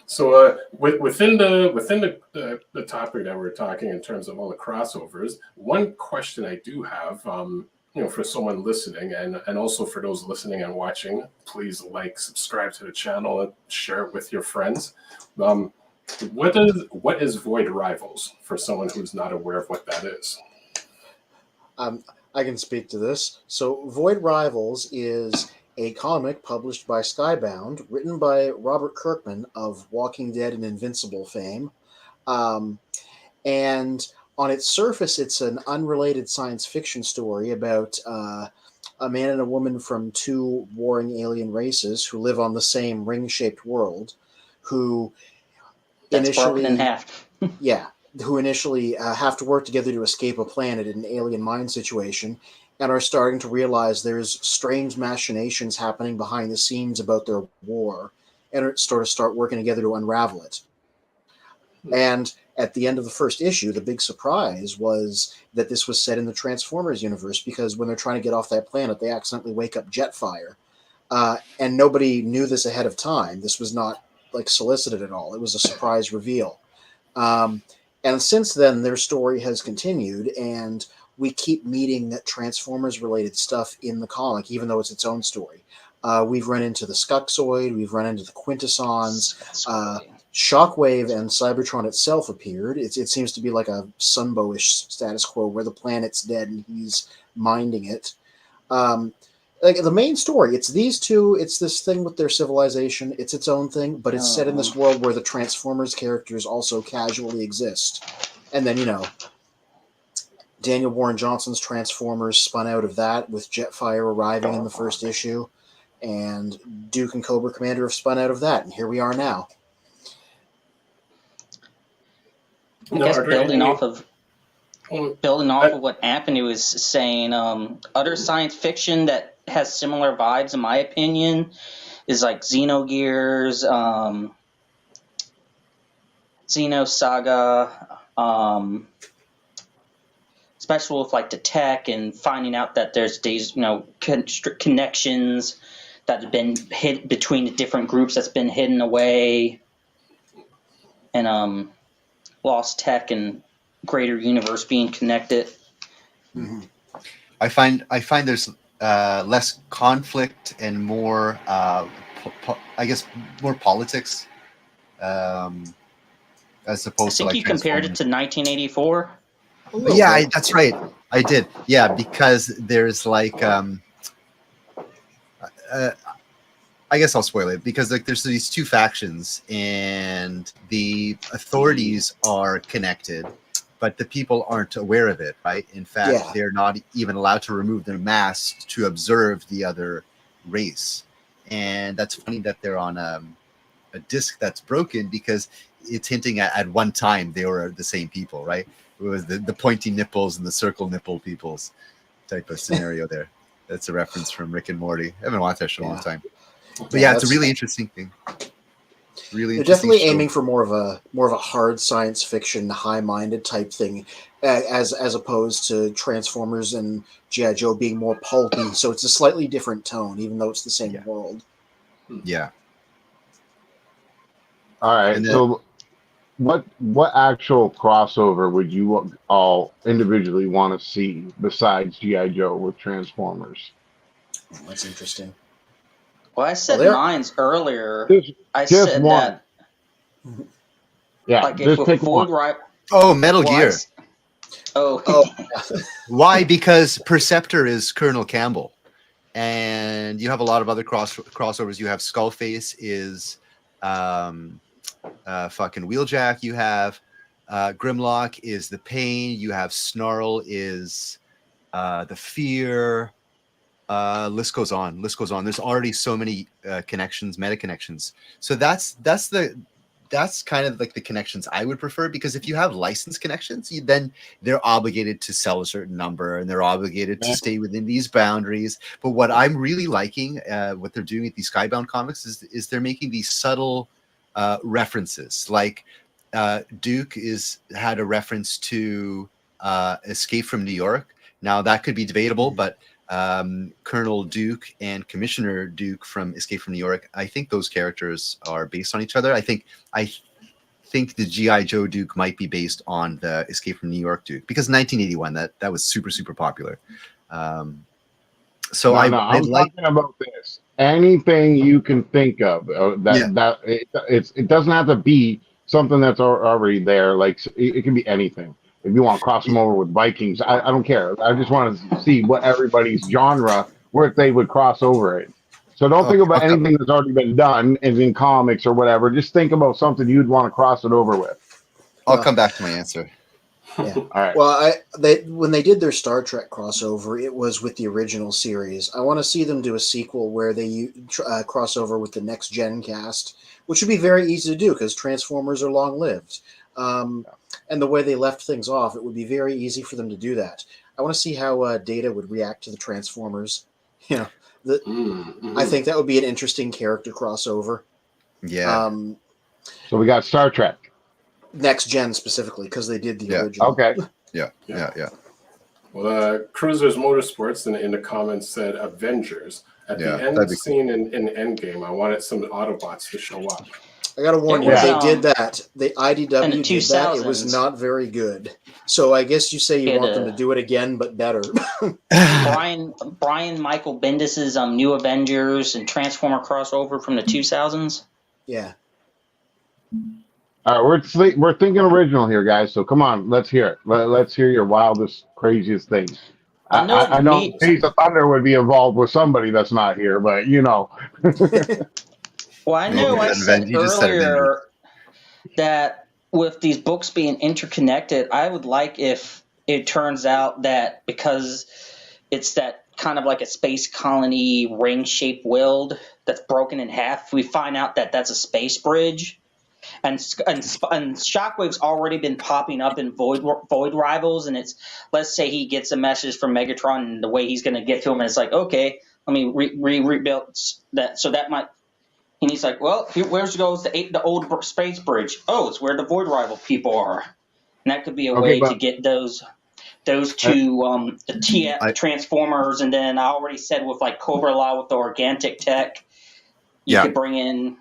So within the topic that we're talking in terms of all the crossovers, one question I do have, for someone listening and also for those listening and watching, please subscribe to the channel, and share it with your friends. What is Void Rivals for someone who's not aware of what that is? I can speak to this. So Void Rivals is a comic published by Skybound, written by Robert Kirkman of Walking Dead and Invincible fame. And on its surface, it's an unrelated science fiction story about a man and a woman from 2 warring alien races who live on the same ring-shaped world, who That's initially broken in half. who initially have to work together to escape a planet in an alien mine situation, and are starting to realize there's strange machinations happening behind the scenes about their war, and start working together to unravel it. And at the end of the first issue, the big surprise was that this was set in the Transformers universe, because when they're trying to get off that planet, they accidentally wake up Jetfire. And nobody knew this ahead of time. This was not solicited at all. It was a surprise reveal. And since then, their story has continued, and we keep meeting Transformers-related stuff in the comic, even though it's its own story. We've run into the Skuxoid, we've run into the Quintessons, Shockwave and Cybertron itself appeared. It seems to be like a Sunbow-ish status quo where the planet's dead and he's minding it. The main story, it's these two, it's this thing with their civilization, it's its own thing, but it's set in this world where the Transformers characters also casually exist. And then, Daniel Warren Johnson's Transformers spun out of that, with Jetfire arriving in the first issue, and Duke and Cobra Commander have spun out of that, and here we are now. I guess building off of what Anthony was saying, other science fiction that has similar vibes, in my opinion, is like Xenogears, Xenosaga, especially with the tech and finding out that there's these connections that have been hid between the different groups that's been hidden away, and lost tech and greater universe being connected. Mm-hmm. I find there's less conflict and more, I guess, more politics, as opposed to I think you compared it to 1984. Yeah, that's right. I did. Yeah, because there's I guess I'll spoil it, because there's these 2 factions and the authorities are connected, but the people aren't aware of it, right? In fact, Yeah. they're not even allowed to remove their masks to observe the other race. And that's funny that they're on a disc that's broken, because it's hinting at one time they were the same people, right? It was the pointy nipples and the circle nipple peoples type of scenario there. That's a reference from Rick and Morty. I haven't watched that show in a long time. But yeah, it's a really interesting thing. Really, they're interesting definitely show. aiming for more of a hard science fiction, high-minded type thing, as opposed to Transformers and G.I. Joe being more pulpy. So it's a slightly different tone, even though it's the same world. Yeah. All right. And then- So, what actual crossover would you all individually want to see besides G.I. Joe with Transformers? That's interesting. Well, I said there- mine's earlier. I just said one. that. Yeah, Like if just with pick Void one. Right. Oh, Metal Well, Gear. Oh. Why? Because Perceptor is Colonel Campbell, and you have a lot of other crossovers. You have Skullface is fucking Wheeljack. You have Grimlock is the Pain. You have Snarl is the Fear. List goes on. There's already so many connections, meta connections. So that's kind of like the connections I would prefer, because if you have license connections, then they're obligated to sell a certain number and they're obligated to stay within these boundaries. But what I'm really liking, what they're doing with these Skybound comics is they're making these subtle references. Like Duke had a reference to Escape from New York. Now that could be debatable, but Colonel Duke and Commissioner Duke from Escape from New York, I think those characters are based on each other. I think the G.I. Joe Duke might be based on the Escape from New York Duke, because 1981 that was super popular. I'm talking about this. Anything you can think of it doesn't have to be something that's already there. Like it can be anything. If you want to cross them over with Vikings, I don't care. I just want to see what everybody's genre, where they would cross over it. So don't think about anything that's already been done as in comics or whatever. Just think about something you'd want to cross it over with. I'll come back to my answer. Yeah. All right. Well, when they did their Star Trek crossover, it was with the original series. I want to see them do a sequel where they cross over with the next gen cast, which would be very easy to do because Transformers are long lived. And the way they left things off, it would be very easy for them to do that. I want to see how Data would react to the Transformers. I think that would be an interesting character crossover. Yeah. So we got Star Trek. Next gen specifically, because they did the original. Okay. Yeah. Well, Cruisers Motorsports in the comments said Avengers. At the end scene in Endgame, I wanted some Autobots to show up. I gotta warn you, they did that. The IDW in the did that. It was 2000s. not very good. So I guess you say you want them to do it again, but better. Brian Michael Bendis's New Avengers and Transformer crossover from the 2000s. Yeah. All right, we're thinking original here, guys. So come on, let's hear it. Let's hear your wildest, craziest things. I know Days of Thunder would be involved with somebody that's not here, but you know. Well, I know I said earlier that with these books being interconnected, I would like if it turns out that because it's that kind of like a space colony ring-shaped world that's broken in half, we find out that that's a space bridge. And Shockwave's already been popping up in Void Rivals, and it's, let's say he gets a message from Megatron and the way he's going to get to him, and it's like, okay, let me rebuild that. So that might, and he's like, well, where goes the old space bridge? Oh, it's where the Void Rival people are. And that could be a way to get those two the Transformers, and then I already said with like Cobra Law with the organic tech, you could bring in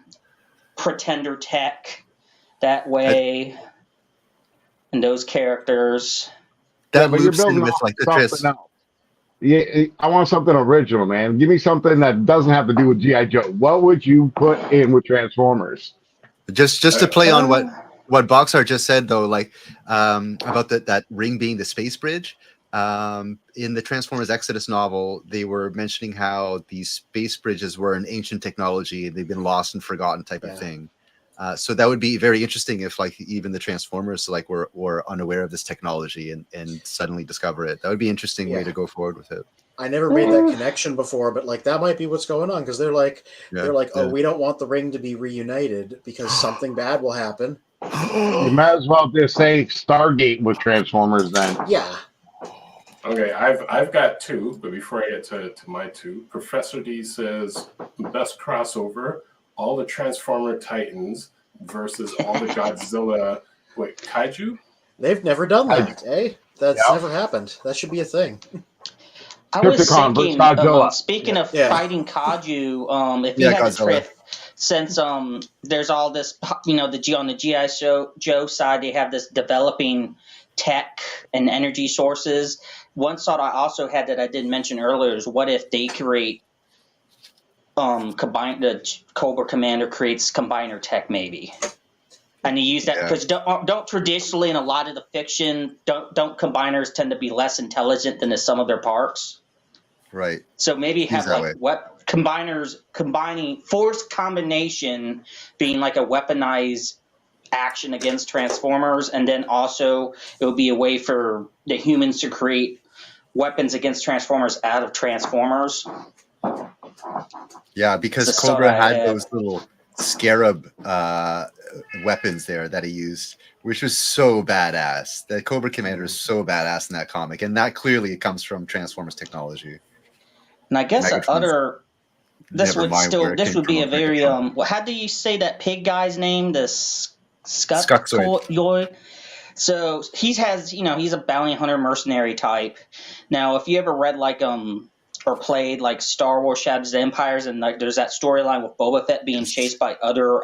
Pretender tech that way, and those characters. That but loops you're building in with like the something else. Yeah, I want something original, man. Give me something that doesn't have to do with G.I. Joe. What would you put in with Transformers? Just to play on what Boxar just said, though, like about that ring being the space bridge. In the Transformers Exodus novel, they were mentioning how these space bridges were an ancient technology and they've been lost and forgotten type of thing. So that would be very interesting if like even the Transformers like were unaware of this technology and suddenly discover it. That would be an interesting way to go forward with it. I never made that connection before, but like that might be what's going on because they're like, oh, we don't want the ring to be reunited because something bad will happen. You might as well just say Stargate with Transformers then. Yeah. Okay, I've got two, but before I get to my two, Professor D says best crossover: all the Transformer Titans versus all the Godzilla. Wait, kaiju? They've never done that, eh? That's never happened. That should be a thing. I was thinking, Godzilla. speaking of fighting kaiju, if you had a trip, since there's all this, you know, on the G.I. Joe side, they have this developing tech and energy sources. One thought I also had that I didn't mention earlier is what if they create the Cobra Commander creates combiner tech maybe, and you use that because don't traditionally in a lot of the fiction don't combiners tend to be less intelligent than the sum of their parts. Right. So maybe have like combiners combining force combination being like a weaponized action against Transformers, and then also it would be a way for the humans to create weapons against Transformers out of Transformers. Yeah, because Cobra had those little scarab weapons there that he used, which was so badass. The Cobra Commander is so badass in that comic, and that clearly comes from Transformers technology. And I guess this would be a very how do you say that pig guy's name? The Skutzoid. So he's a bounty hunter mercenary type. Now, if you ever read or played like Star Wars Shadows of the Empires, and like there's that storyline with Boba Fett being chased by other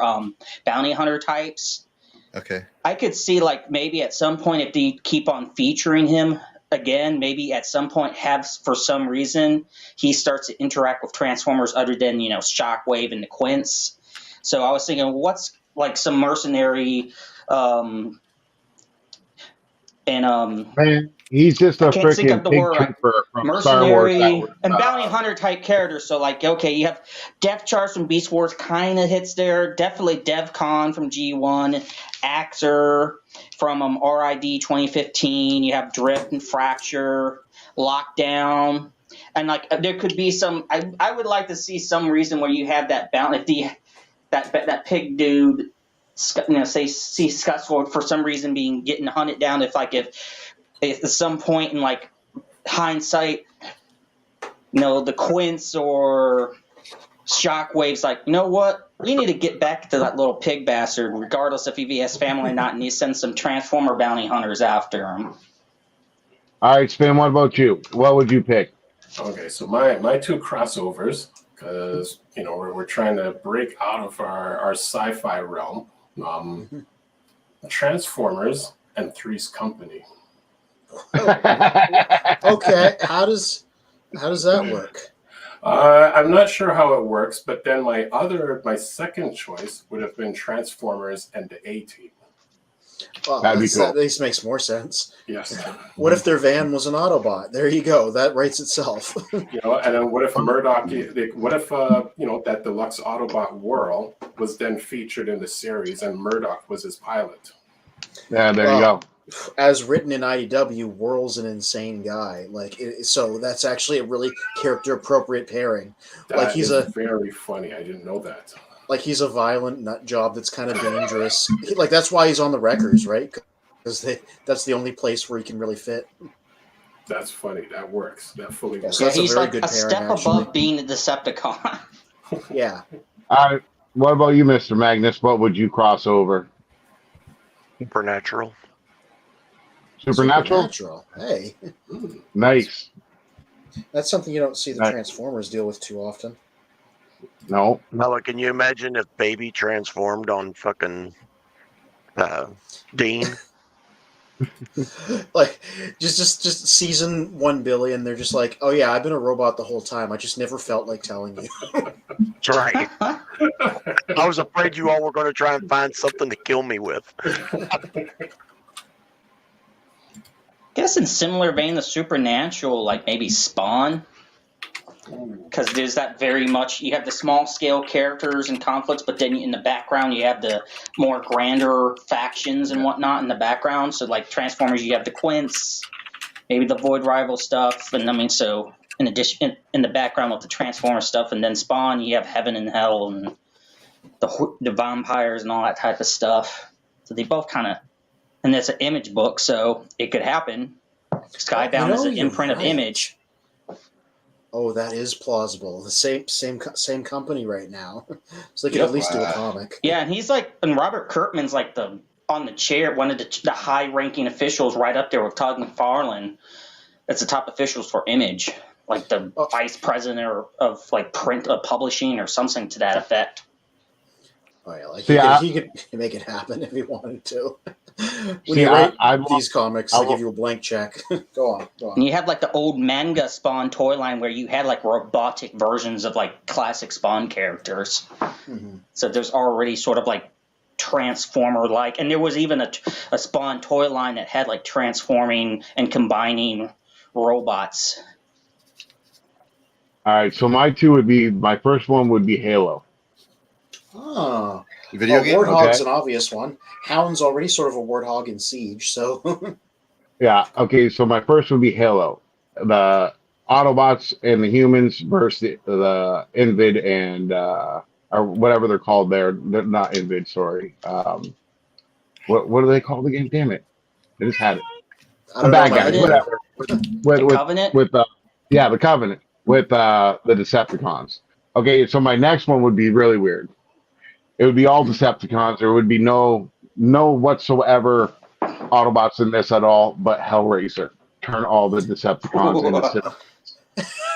bounty hunter types. Okay. I could see like maybe at some point if they keep on featuring him again, maybe at some point for some reason he starts to interact with Transformers other than Shockwave and the Quints. So I was thinking, what's like some mercenary Man, he's just a freaking big trooper from mercenary Star Wars and bounty hunter type character. So like, okay, you have Death Charge from Beast Wars kind of hits there. Definitely DevCon from G1, Axer from RID 2015. You have Drift and Fracture, Lockdown, and like there could be some. I would like to see some reason where you have that bounty, that pig dude. Say Skutsword for some reason getting hunted down. If at some point in like hindsight, the Quints or Shockwave's like, you know what, we need to get back to that little pig bastard, regardless if he has family or not, and you send some Transformer bounty hunters after him. All right, Spin, what about you? What would you pick? Okay, so my two crossovers, because we're trying to break out of our sci-fi realm. Transformers and Three's Company. Okay, how does that work? I'm not sure how it works, but then my second choice would have been Transformers and the A-Team. Well, That'd be cool. At least makes more sense. Yes. What if their van was an Autobot? There you go. That writes itself. And then what if Murdoch? What if that deluxe Autobot Whirl was then featured in the series, and Murdoch was his pilot? Yeah, there you go. As written in IDW, Whirl's an insane guy. So that's actually a really character appropriate pairing. That is very funny. I didn't know that. Like he's a violent nut job that's kind of dangerous. That's why he's on the Wreckers, right? Because that's the only place where he can really fit. That's funny. That works. That fully works. So he's like a pairing, step above being a Decepticon. Yeah. All right. What about you, Mr. Magnus? What would you cross over? Supernatural. Supernatural? Hey. Nice. That's something you don't see the Transformers deal with too often. No. Now, can you imagine if Baby transformed on fucking Dean? Just season 1 billion, they're just like, oh yeah, I've been a robot the whole time. I just never felt like telling you. That's right. I was afraid you all were going to try and find something to kill me with. Guess in similar vein, the Supernatural, like maybe Spawn. because there's that very much, you have the small scale characters and conflicts, but then in the background you have the more grander factions and whatnot in the background. So like Transformers, you have the Quints, maybe the Void Rival stuff, and I mean, so in addition, in the background with the Transformer stuff, and then Spawn, you have Heaven and Hell and the vampires and all that type of stuff. So they both kind of, and it's an Image book, so it could happen. Skybound is an imprint of Image. Oh, that is plausible. The same company right now, so they could at least do a comic. Yeah, and he's like, and Robert Kirkman's like on the chair, one of the high-ranking officials, right up there with Todd McFarlane. That's the top officials for Image, like the vice president of like print publishing or something to that effect. Oh yeah, like he could make it happen if he wanted to. When you write these comics, they give you a blank check. Go on. And you have like the old manga Spawn toy line where you had like robotic versions of like classic Spawn characters. Mm-hmm. So there's already sort of like Transformer-like, and there was even a Spawn toy line that had like transforming and combining robots. All right, so my first one would be Halo. Oh, video game. Warthog's an obvious one. Hound's already sort of a warthog in Siege, so. Yeah. Okay. So my first would be Halo. The Autobots and the humans versus the Invid and or whatever they're called. They're not Invid. Sorry. What are they called again? Damn it! I just had it. The bad guys. Whatever. With Covenant. The Covenant with the Decepticons. Okay. So my next one would be really weird. It would be all Decepticons. There would be no whatsoever Autobots in this at all, but Hellraiser. Turn all the Decepticons into Decepticons.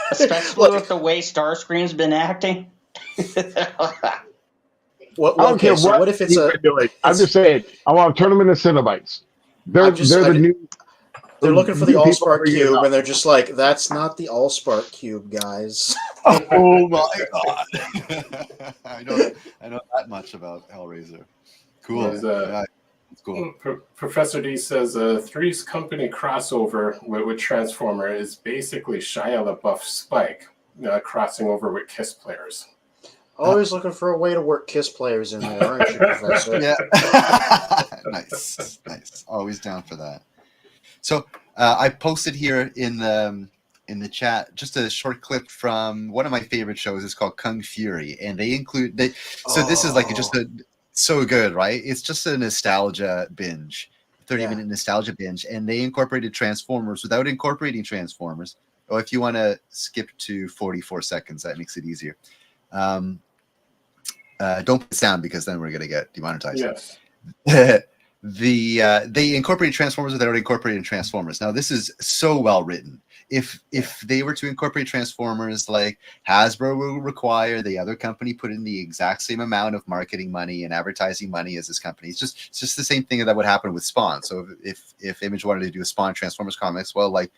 Especially with the way Starscream's been acting. I don't care what if it's I'm just saying, I want to turn them into Cenobites. They're looking for the Allspark cube, and they're just like, "That's not the Allspark cube, guys." Oh my god! I know that much about Hellraiser. Cool. It's cool. Professor D says Three's Company crossover with Transformer is basically Shia LaBeouf Spike crossing over with Kiss players. Always looking for a way to work Kiss players in there, aren't you, Professor? Yeah. Nice. Always down for that. So I posted here in the chat just a short clip from one of my favorite shows. It's called Kung Fury, and they include this is like just so good, right? It's just a nostalgia binge, 30-minute nostalgia binge, and they incorporated Transformers without incorporating Transformers. Oh, if you want to skip to 44 seconds, that makes it easier. Don't put sound because then we're gonna get demonetized. Yes. They incorporated Transformers without incorporating Transformers. Now this is so well written. If they were to incorporate Transformers like Hasbro will require, the other company put in the exact same amount of marketing money and advertising money as this company. It's just the same thing that would happen with Spawn. So if Image wanted to do a Spawn Transformers comics, well, like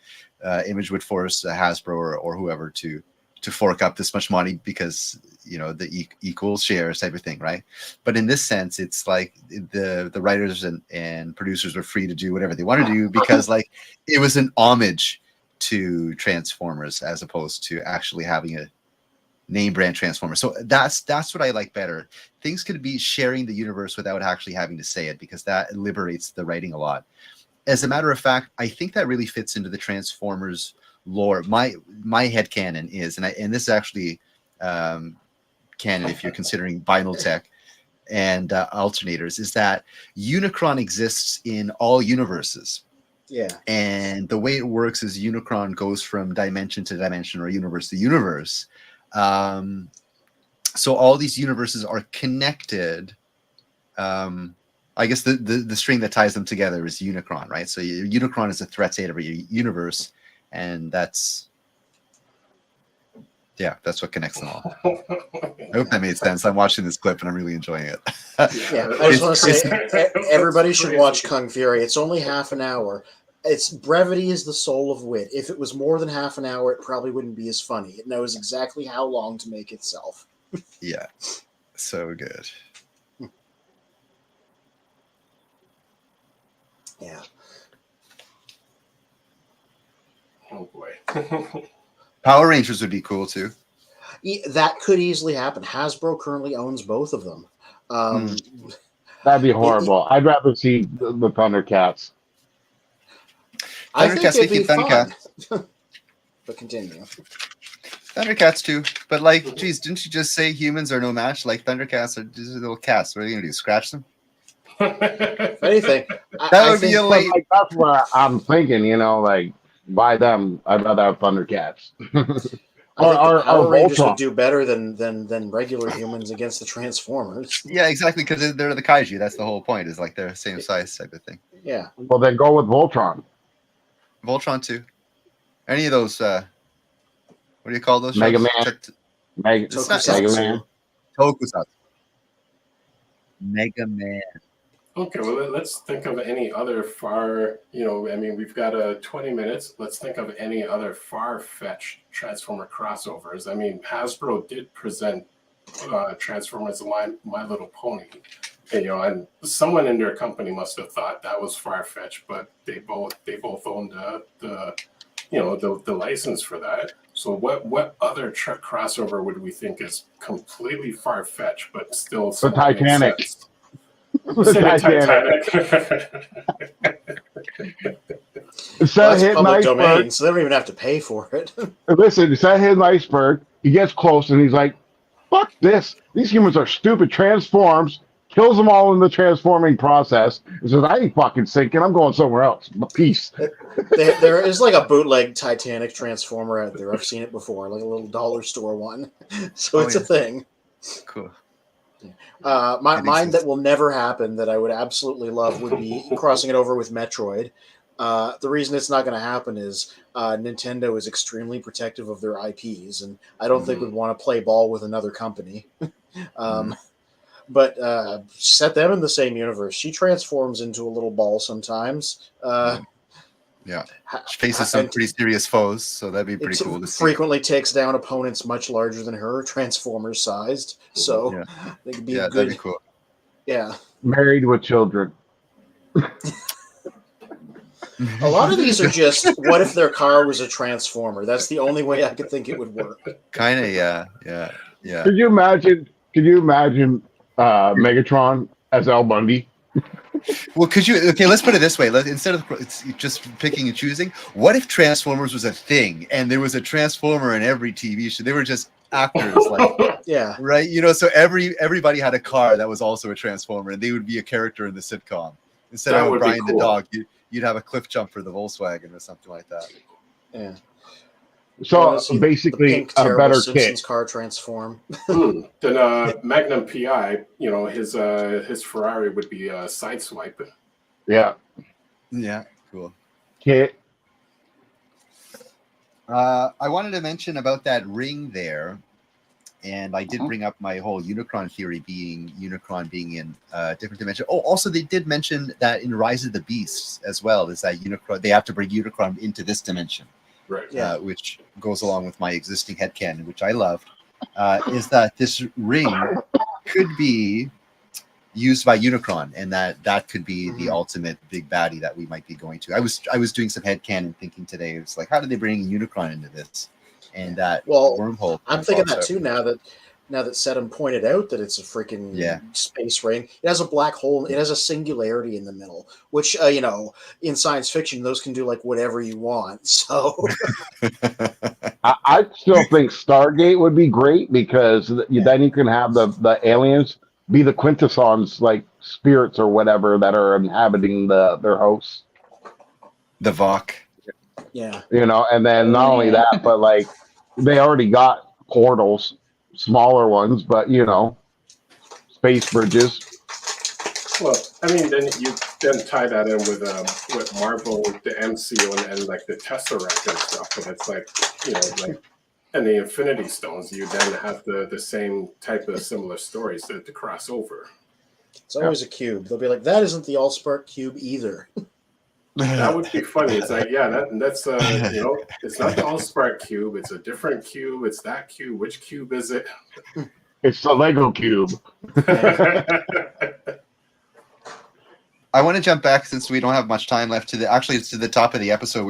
Image would force Hasbro or whoever to fork up this much money because the equal shares type of thing, right? But in this sense, it's like the writers and producers were free to do whatever they want to do because like it was an homage to Transformers as opposed to actually having a name brand Transformer. So that's what I like better. Things could be sharing the universe without actually having to say it because that liberates the writing a lot. As a matter of fact, I think that really fits into the Transformers lore. My headcanon is, and this is actually canon if you're considering vinyl tech and alternators, is that Unicron exists in all universes. Yeah. And the way it works is Unicron goes from dimension to dimension or universe to universe. So all these universes are connected. I guess the string that ties them together is Unicron, right? So Unicron is a threat to every universe, and that's what connects them all. I hope that made sense. I'm watching this clip and I'm really enjoying it. Yeah, I just want to say everybody should watch Kung Fury. It's only half an hour. Its brevity is the soul of wit. If it was more than half an hour, it probably wouldn't be as funny. It knows exactly how long to make itself. Yeah, so good. Yeah. Oh boy. Power Rangers would be cool too. That could easily happen. Hasbro currently owns both of them. That'd be horrible. I'd rather see the Thundercats. I think Thundercats, it'd be Thundercats. fun. But continue. Thundercats too, but like, geez, didn't you just say humans are no match? Like Thundercats are just little cats. What are you gonna do? Scratch them? If anything, That would be a late. Like, that's what I'm thinking. Like by them, I'd rather have Thundercats. I think the Power Rangers Voltron. would do better than regular humans against the Transformers. Yeah, exactly, because they're the kaiju. That's the whole point. Is like they're the same size type of thing. Yeah. Well, then go with Voltron. Voltron too. Any of those? What do you call those? Mega shows? Man. Mega Tokusatsu. Man. Tokusatsu. Mega Man. Okay, well, let's think of any other far, we've got 20 minutes. Let's think of any other far-fetched Transformer crossovers. I mean, Hasbro did present Transformers My Little Pony. And someone in their company must have thought that was far-fetched, but they both owned the license for that. So what other crossover would we think is completely far-fetched, but still The Titanic. Titanic. Well, that's public domain, so they don't even have to pay for it. Listen, it's that hidden iceberg. He gets close and he's like, fuck this. These humans are stupid. Transforms, kills them all in the transforming process. He says, I ain't fucking sinking. I'm going somewhere else. Peace. There is like a bootleg Titanic Transformer out there. I've seen it before, like a little dollar store one. So it's a thing. Cool. Mine that will never happen that I would absolutely love would be crossing it over with Metroid. The reason it's not going to happen is Nintendo is extremely protective of their IPs, and I don't think would want to play ball with another company. But set them in the same universe. She transforms into a little ball sometimes. Yeah, she faces some pretty serious foes, so that'd be pretty cool to see. Frequently takes down opponents much larger than her, Transformers sized. So Yeah. they could be Yeah, a good. that'd be cool. Yeah. Married with children. A lot of these are just, what if their car was a transformer? That's the only way I could think it would work. Kind of, yeah. Could you imagine Megatron as Al Bundy? Well, let's put it this way. Instead of just picking and choosing, what if Transformers was a thing and there was a Transformer in every TV show? They were just actors, like, yeah, right? So everybody had a car that was also a Transformer, and they would be a character in the sitcom. Instead of Brian the dog, you'd have a Cliff Jumper, the Volkswagen, or something like that. Yeah. So basically, pink, a better Simpsons kid. car transform. Then Magnum PI, his Ferrari would be Sideswipe. Yeah. Yeah, cool. Kit. I wanted to mention about that ring there, and I did bring up my whole Unicron theory, being Unicron being in a different dimension. Oh, also they did mention that in Rise of the Beasts as well, is that Unicron, they have to bring Unicron into this dimension. Right. Which goes along with my existing headcanon, which I love, is that this ring could be used by Unicron, and that could be the ultimate big baddie that we might be going to. I was doing some headcanon thinking today. It's like, how did they bring Unicron into this? And that wormhole. I'm thinking that too now that Sedum pointed out that it's a freaking space ring. It has a black hole. It has a singularity in the middle, which, in science fiction, those can do like whatever you want. So I still think Stargate would be great, because then you can have the aliens be the quintessons, like spirits or whatever, that are inhabiting their hosts. The Vok. Yeah. And then not only that, but like they already got portals, smaller ones, but space bridges. Well, I mean, then you tie that in with Marvel, the MCU, and like the Tesseract and stuff, and it's like, and the Infinity Stones, you then have the same type of similar stories to cross over. It's always a cube. They'll be like, that isn't the Allspark cube either. That would be funny. It's like, that's it's not the Allspark cube. It's a different cube. It's that cube. Which cube is it? I want to jump back since we don't have much time left to the top of the episode.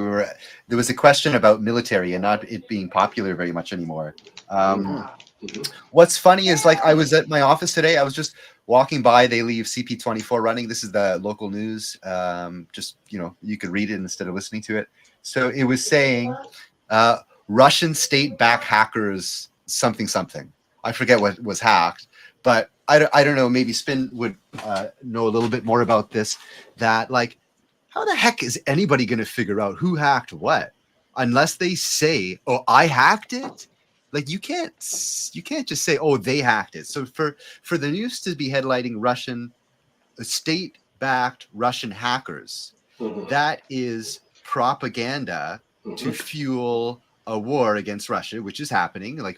There was a question about military and not it being popular very much anymore. What's funny is like I was at my office today. I was just walking by. They leave CP24 running. This is the local news. Just you could read it instead of listening to it. So it was saying Russian state-backed hackers something. I forget what was hacked, but I don't know. Maybe Spin would know a little bit more about this. That like, how the heck is anybody going to figure out who hacked what unless they say, "Oh, I hacked it." Like you can't just say, "Oh, they hacked it." So for the news to be headlining Russian state-backed Russian hackers, that is propaganda to fuel a war against Russia, which is happening. Like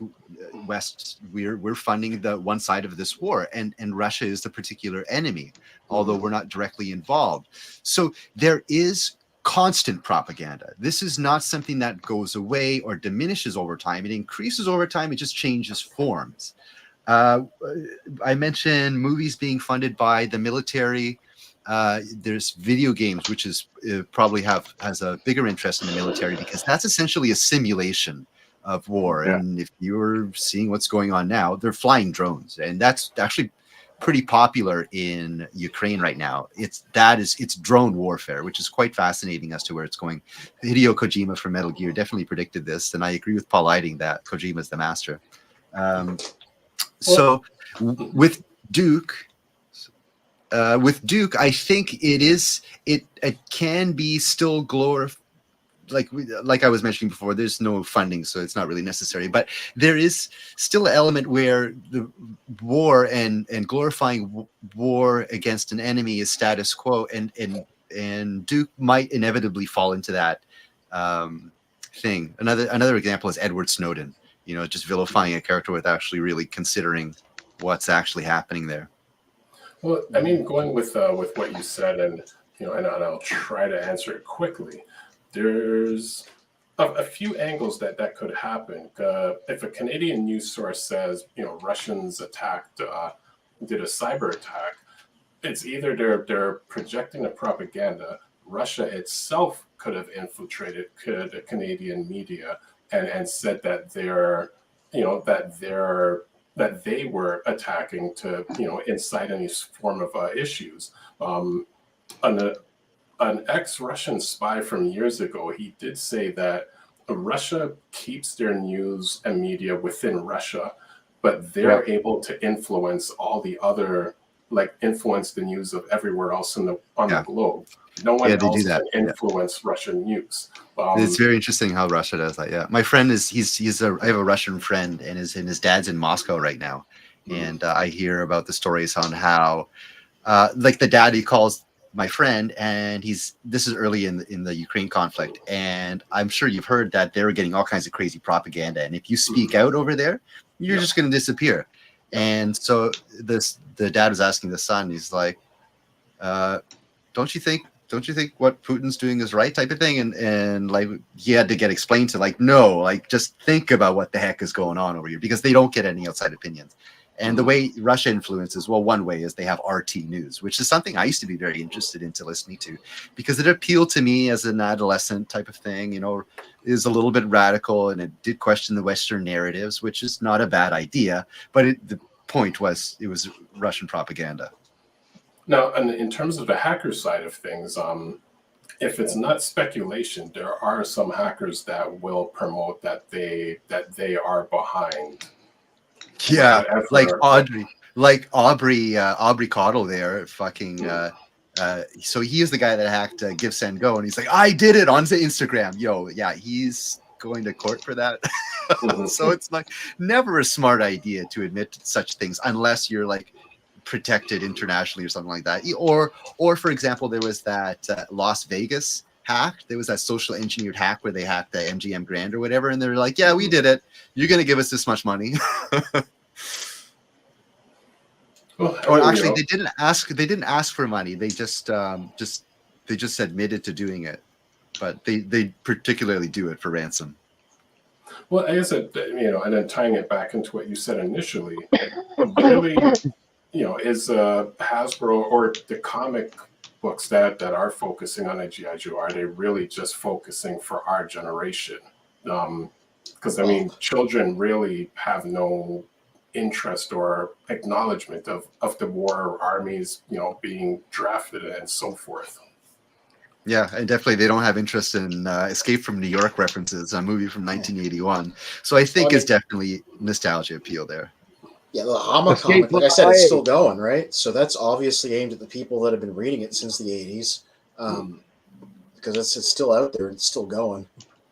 West, we're funding the one side of this war, and Russia is the particular enemy, although we're not directly involved. So there is constant propaganda. This is not something that goes away or diminishes over time. It increases over time. It just changes forms. I mentioned movies being funded by the military. There's video games, which is probably has a bigger interest in the military because that's essentially a simulation of war. Yeah. And if you're seeing what's going on now, they're flying drones, and that's actually pretty popular in Ukraine right now. It's drone warfare, which is quite fascinating as to where it's going. Hideo Kojima from Metal Gear definitely predicted this, and I agree with Paul Eiding that Kojima is the master. So with Duke, I think it can be still glorified. Like I was mentioning before, there's no funding, so it's not really necessary. But there is still an element where the war and glorifying war against an enemy is status quo, and Duke might inevitably fall into that thing. Another example is Edward Snowden. Just vilifying a character without actually really considering what's actually happening there. Well, I mean, going with what you said, and I'll try to answer it quickly. There's a few angles that could happen. If a Canadian news source says, Russians did a cyber attack, it's either they're projecting a propaganda. Russia itself could have infiltrated the Canadian media and said that they were attacking to incite any form of issues. An ex-Russian spy from years ago, he did say that Russia keeps their news and media within Russia, but they're able to influence all the other, influence the news of everywhere else on the globe. No one else can influence Russian news. It's very interesting how Russia does that. Yeah, my friend I have a Russian friend, and his dad's in Moscow right now, and I hear about the stories on how, the dad, he calls my friend, and this is early in the Ukraine conflict, and I'm sure you've heard that they're getting all kinds of crazy propaganda, and if you speak out over there, you're just going to disappear. And so the dad was asking the son, he's like, don't you think what Putin's doing is right, type of thing? And he had to get explained to no, just think about what the heck is going on over here, because they don't get any outside opinions. And the way Russia influences, one way is they have RT News, which is something I used to be very interested into listening to, because it appealed to me as an adolescent type of thing, is a little bit radical, and it did question the Western narratives, which is not a bad idea. But the point was, it was Russian propaganda. Now, in terms of the hacker side of things, if it's not speculation, there are some hackers that will promote that they are behind. Yeah, Aubrey Cottle there, fucking. So he is the guy that hacked Give Send Go, and he's like, I did it on Instagram. Yeah, he's going to court for that. So it's never a smart idea to admit to such things unless you're protected internationally or something like that. Or for example, there was that Las Vegas hack. There was that social engineered hack where they hacked the MGM Grand or whatever, and they're like, yeah, we did it. You're going to give us this much money. Or actually, they didn't ask for money. They just admitted to doing it, but they particularly do it for ransom. Well, I guess and then tying it back into what you said initially, really, is Hasbro or the comic books that are focusing on a GI Joe, are they really just focusing for our generation? Because I mean, children really have no interest or acknowledgement of the war armies, being drafted and so forth. Yeah, and definitely they don't have interest in Escape from New York references, a movie from 1981. So I think it's definitely nostalgia appeal there. Yeah, the Hama Escape comic, like from I said, it's LA. still going, right? So that's obviously aimed at the people that have been reading it since the 80s, because it's still out there. It's still going.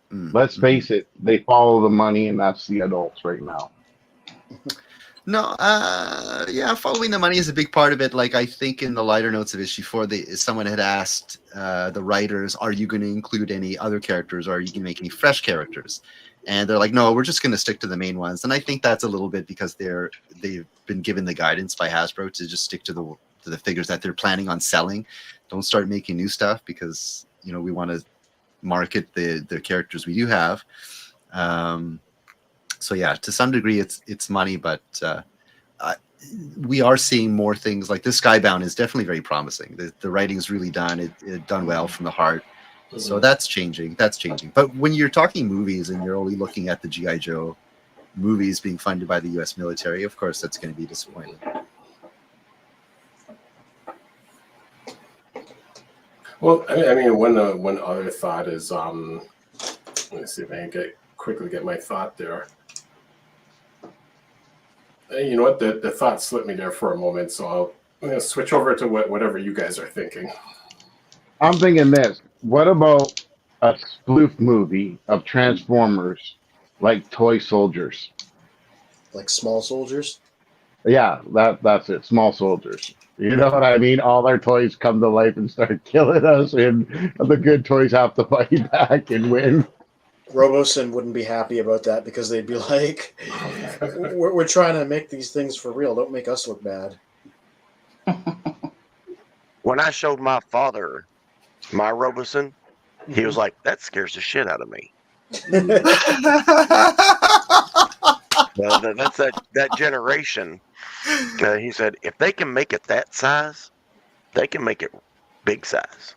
Let's face it, they follow the money, and that's the adults right now. No, yeah, following the money is a big part of it. Like I think in the lighter notes of issue 4, someone had asked the writers, "Are you going to include any other characters, or are you going to make any fresh characters?" And they're like, "No, we're just going to stick to the main ones." And I think that's a little bit because they've been given the guidance by Hasbro to just stick to the figures that they're planning on selling. Don't start making new stuff because we want to market the characters we do have. So yeah, to some degree, it's money, but we are seeing more things like this. Skybound is definitely very promising. The writing is really done. It done well from the heart. So that's changing. But when you're talking movies and you're only looking at the GI Joe movies being funded by the U.S. military, of course, that's going to be disappointing. Well, I mean, one other thought is, let me see if I can quickly get my thought there. You know what? The thought slipped me there for a moment, so I'm going to switch over to whatever you guys are thinking. I'm thinking this. What about a spoof movie of Transformers, like toy soldiers? Like small soldiers? Yeah, that's it. Small soldiers. You know what I mean? All our toys come to life and start killing us, and the good toys have to fight back and win. Roboson wouldn't be happy about that because they'd be like, we're trying to make these things for real. Don't make us look bad. When I showed my father my Roboson, he was like, "That scares the shit out of me." That's that generation. He said, if they can make it that size, they can make it big size.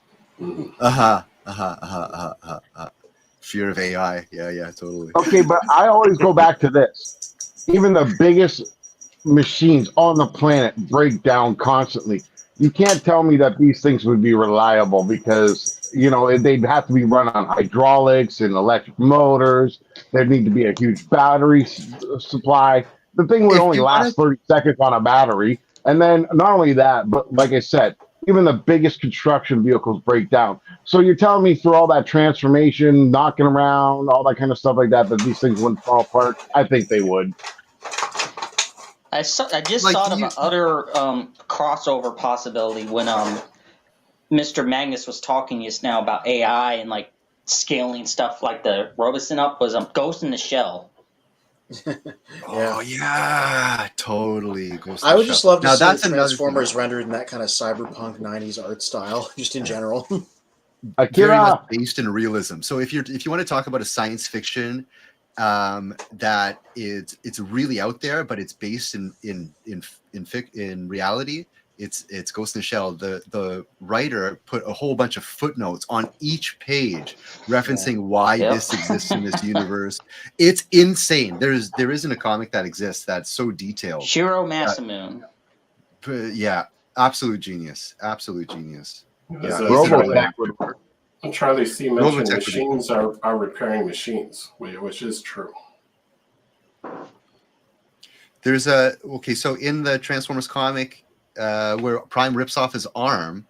Fear of AI. Yeah, totally. Okay, but I always go back to this. Even the biggest machines on the planet break down constantly. You can't tell me that these things would be reliable because, they'd have to be run on hydraulics and electric motors. There'd need to be a huge battery supply. The thing would only last 30 seconds on a battery. And then not only that, but like I said, even the biggest construction vehicles break down. So you're telling me through all that transformation, knocking around, all that kind of stuff like that these things wouldn't fall apart? I think they would. I just thought of another crossover possibility when Mr. Magnus was talking just now about AI and like scaling stuff like the Roboson up was Ghost in the Shell. Oh yeah, totally. I would just love to see the Transformers rendered in that kind of cyberpunk 90s art style, just in general. Very much based in realism. So if you want to talk about a science fiction that it's really out there, but it's based in reality, it's Ghost in the Shell. The writer put a whole bunch of footnotes on each page referencing why this exists in this universe. It's insane. There isn't a comic that exists that's so detailed. Shiro Masamune. Yeah, absolute genius. Yeah, Charlie C. mentioned machines are repairing machines, which is true. There's so in the Transformers comic, where Prime rips off his arm,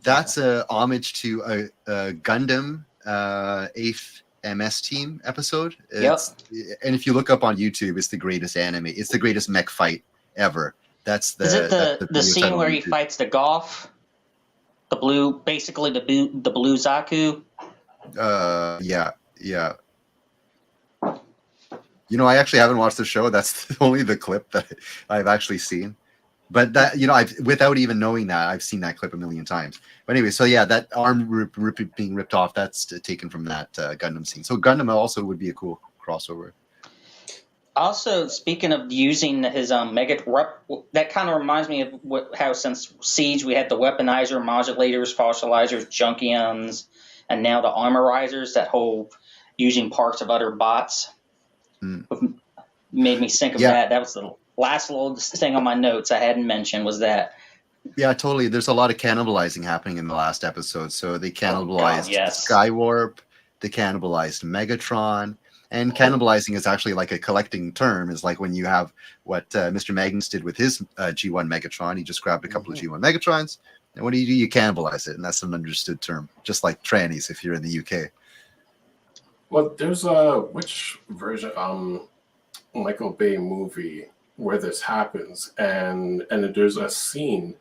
that's a homage to a Gundam 8th MS Team episode. And if you look up on YouTube, it's the greatest anime. It's the greatest mech fight ever. Is it the scene where he fights the Goth? The blue blue Zaku? Yeah. I actually haven't watched the show. That's only the clip that I've actually seen. But that, I've without even knowing that, I've seen that clip a million times. But anyway, so yeah, that arm being ripped off, that's taken from that Gundam scene. So Gundam also would be a cool crossover. Also, speaking of using his that kind of reminds me of how since Siege we had the weaponizer, modulators, fossilizers, junkions, and now the armorizers. That whole using parts of other bots made me think of that. That was the last little thing on my notes I hadn't mentioned was that. Yeah, totally. There's a lot of cannibalizing happening in the last episode. So they cannibalized yes. Skywarp, they cannibalized Megatron. And cannibalizing is actually like a collecting term. Is like when you have what Mr. Magnus did with his G1 Megatron. He just grabbed a couple of G1 Megatrons, and what do? You cannibalize it, and that's an understood term. Just like trannies if you're in the UK. Well, there's which version Michael Bay movie where this happens, and there's a scene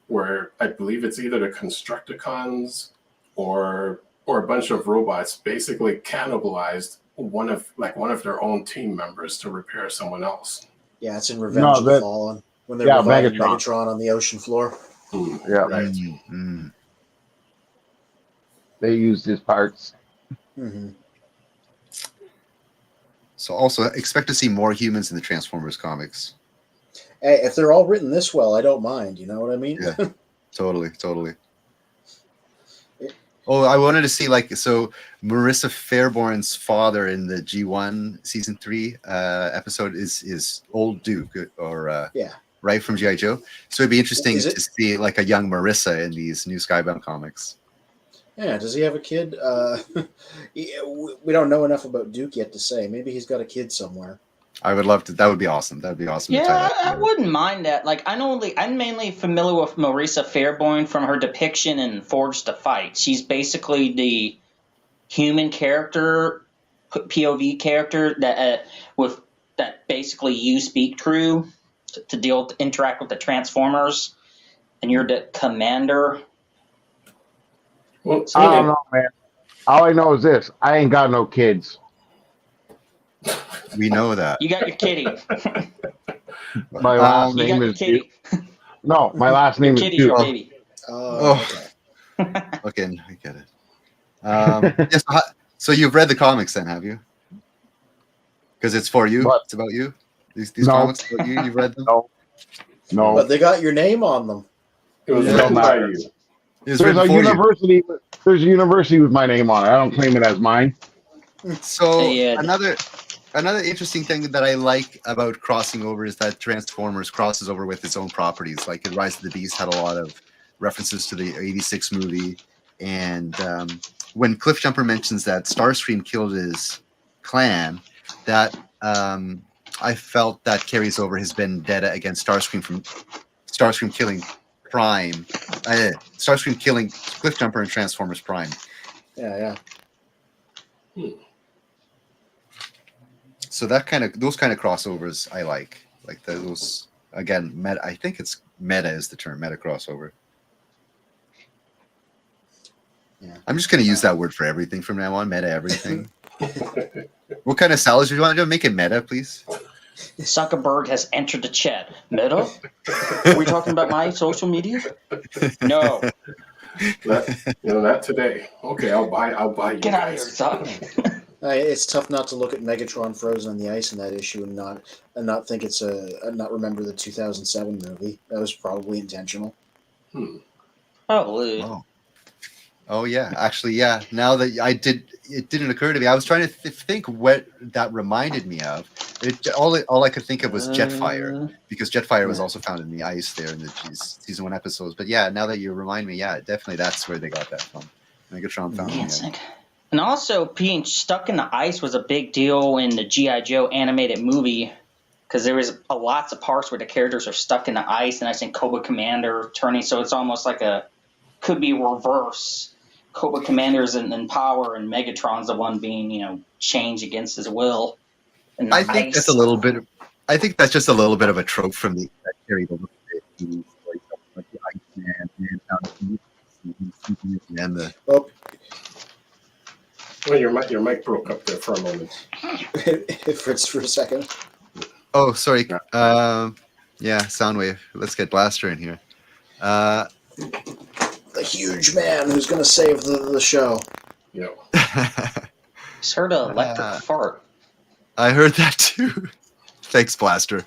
where I believe it's either the Constructicons or a bunch of robots basically cannibalized one of their own team members to repair someone else. Yeah, it's in Revenge of the Fallen when they're reviving Megatron on the ocean floor. Yeah, right. They used his parts. So also expect to see more humans in the Transformers comics. Hey, if they're all written this well, I don't mind. You know what I mean? Yeah, totally. Oh, I wanted to see so Marissa Fairborn's father in the G1 season 3 episode is old Duke or right from G.I. Joe. So it'd be interesting to see like a young Marissa in these new Skybound comics. Yeah, does he have a kid? We don't know enough about Duke yet to say. Maybe he's got a kid somewhere. I would love to. That would be awesome. That'd be awesome. Yeah, I wouldn't mind that. Like, I'm mainly familiar with Marissa Fairborn from her depiction in Forged to Fight. She's basically the human character, POV character that basically you speak through to interact with the Transformers, and you're the commander. Well, I don't know, man. All I know is this: I ain't got no kids. We know that. You got your kitty. My last name is kitty. No, my last name is Kitty's your baby. Okay, I get it. Yes, so you've read the comics then, have you? Because it's for you. What? It's about you. These comics about you. You've read them. No. But they got your name on them. It was written by you. There's a university. There's a university with my name on it. I don't claim it as mine. So another interesting thing that I like about crossing over is that Transformers crosses over with its own properties. Like in Rise of the Beast had a lot of references to the '86 movie, and when Cliffjumper mentions that Starscream killed his clan, that I felt that carries over his vendetta against Starscream killing Prime, Starscream killing Cliffjumper and Transformers Prime. Yeah. So those kind of crossovers I like those again. Meta, I think it's meta is the term, meta crossover. Yeah, I'm just going to use that word for everything from now on. Meta everything. What kind of salads do you want to do? Make it meta, please. Zuckerberg has entered the chat. Meta? Are we talking about my social media? No. Not today. Okay, I'll buy you. Get out of here, Zuck. It's tough not to look at Megatron frozen on the ice in that issue and not think it's not remember the 2007 movie. That was probably intentional. Oh yeah, actually yeah. Now that it didn't occur to me. I was trying to think what that reminded me of. All I could think of was Jetfire, because Jetfire was also found in the ice there in the season 1 episodes. But yeah, now that you remind me, yeah, definitely that's where they got that from. Megatron found it. And also, being stuck in the ice was a big deal in the G.I. Joe animated movie, because there was lots of parts where the characters are stuck in the ice, and I think Cobra Commander turning, so it's almost like could be reverse. Cobra Commander's in power, and Megatron's the one being, changed against his will. I think that's a little bit. I think that's just a little bit of a trope from the carried over like the Iceman and the. Well, your mic broke up there for a moment. For a second. Oh, sorry. Soundwave. Let's get Blaster in here. The huge man who's going to save the show. Just heard an electric fart. I heard that too. Thanks, Blaster.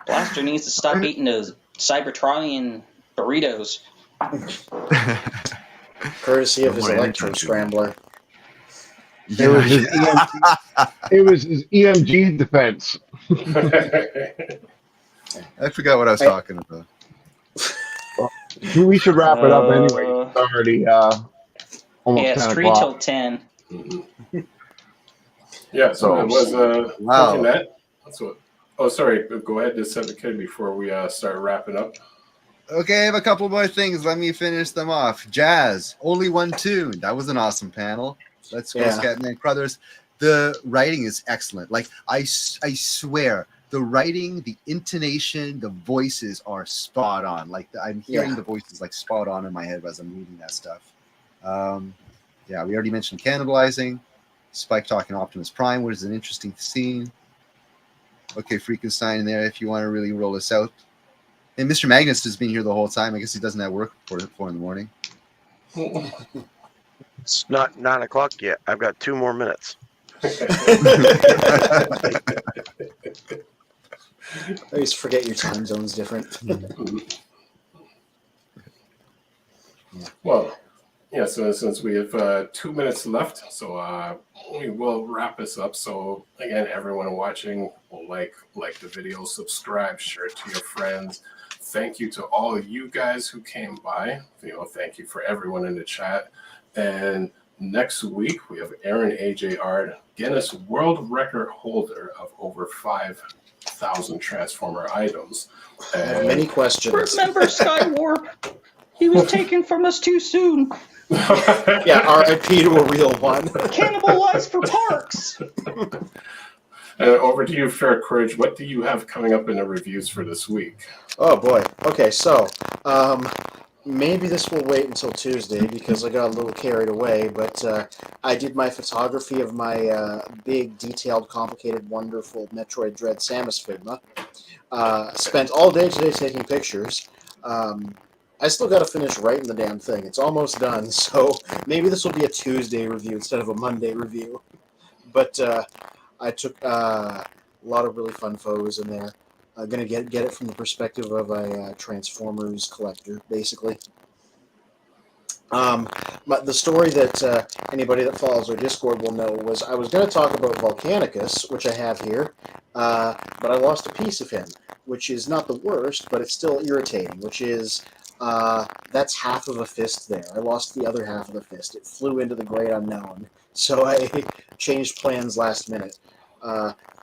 Blaster needs to stop eating those Cybertronian burritos. Courtesy of his More energy electro drink. scrambler. It was his EMG. It was his EMG defense. I forgot what I was talking about. We should wrap it up anyway. It's already almost Yeah, it's 10 3 o'clock. till 10. Mm-hmm. Yeah, so it was Wow. that. That's what. Oh, sorry. Go ahead, Decepticon, before we start wrapping up. Okay, I have a couple more things. Let me finish them off. Jazz, only one tune. That was an awesome panel. Let's go, Yeah. Scatman Crothers. The writing is excellent. Like, I swear, the writing, the intonation, the voices are spot on. Like, I'm hearing Yeah. the voices like spot on in my head as I'm reading that stuff. Yeah, we already mentioned cannibalizing. Spike talking Optimus Prime, which is an interesting scene. Okay, Freakenstein in there if you want to really roll us out. And Mr. Magnus has been here the whole time. I guess he doesn't have work for 4 in the morning. It's not 9 o'clock yet. I've got 2 more minutes. I always forget your time zone's different. Well, yeah, so since we have 2 minutes left, so we will wrap this up. So again, everyone watching will like the video, subscribe, share it to your friends. Thank you to all of you guys who came by. Thank you for everyone in the chat. And next week we have Aaron AJ Ard, Guinness World Record holder of over 5,000 Transformer items. I have many questions. Remember Skywarp? He was taken from us too soon. Yeah, RIP to a real one. Cannibalized for parks. Over to you, Fair Courage. What do you have coming up in the reviews for this week? Oh boy. Okay, so maybe this will wait until Tuesday because I got a little carried away, but I did my photography of my big, detailed, complicated, wonderful Metroid Dread Samus Figma. Spent all day today taking pictures. I still got to finish writing the damn thing. It's almost done, so maybe this will be a Tuesday review instead of a Monday review. But I took a lot of really fun photos in there. I'm going to get it from the perspective of a Transformers collector, basically. But the story that anybody that follows our Discord will know was I was going to talk about Volcanicus, which I have here, but I lost a piece of him, which is not the worst, but it's still irritating, which is that's half of a fist there. I lost the other half of the fist. It flew into the great unknown, so I changed plans last minute.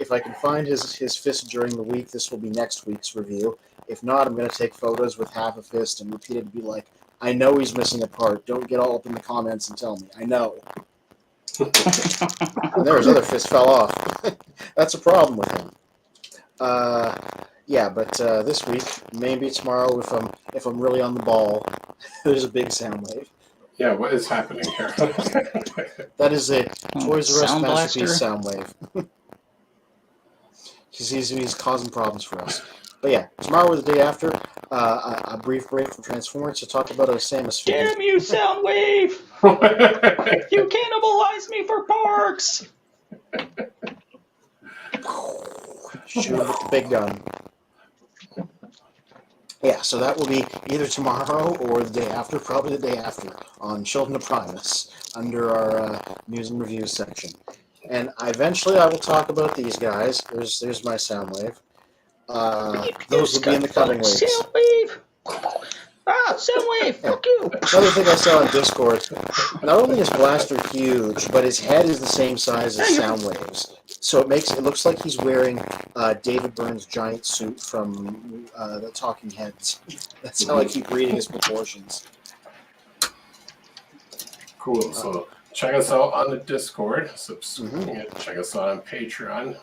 If I can find his fist during the week, this will be next week's review. If not, I'm going to take photos with half a fist and repeat it to be like, I know he's missing a part. Don't get all up in the comments and tell me. I know. And there his other fist fell off. That's a problem with him. Yeah, but this week, maybe tomorrow, if I'm really on the ball, there's a big sound wave. Yeah, what is happening here? That is a Toys R Us Sound Masterpiece blaster? sound wave. He's causing problems for us. But yeah, tomorrow or the day after, a brief break from Transformers to talk about a Samus figure. Damn you, Soundwave! You cannibalized me for parks! Shoot him with the big gun. Yeah, so that will be either tomorrow or the day after, probably the day after, on Children of Primus, under our news and reviews section. And eventually I will talk about these guys. There's my Soundwave. Those will be in the coming weeks. Soundwave! Ah, Soundwave! Fuck you! Another thing I saw on Discord, not only is Blaster huge, but his head is the same size as Soundwave's. So it looks like he's wearing David Byrne's giant suit from the Talking Heads. That's how I keep reading his proportions. Cool. So check us out on the Discord. Check us out on Patreon.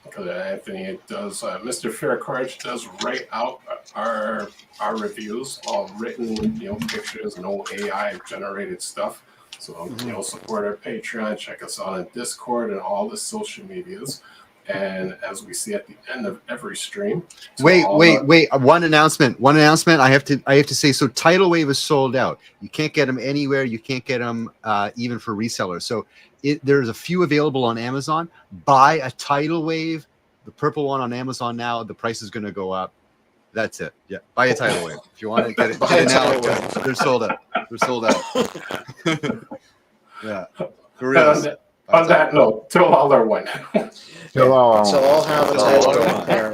Because Anthony does, Mr. Fair Courage does write out our reviews, all written, pictures, no AI generated stuff. So support our Patreon. Check us out on Discord and all the social medias. And as we see at the end of every stream, Wait. One announcement. I have to say. So Tidal Wave is sold out. You can't get them anywhere. You can't get them even for resellers. So there's a few available on Amazon. Buy a Tidal Wave, the purple one on Amazon now. The price is going to go up. That's it. Yeah, buy a Tidal Wave if you want to get it. Buy a now. Tidal Wave. They're sold out. Yeah, for real. on that note, till all are one. So, So I'll have a Tidal Wave.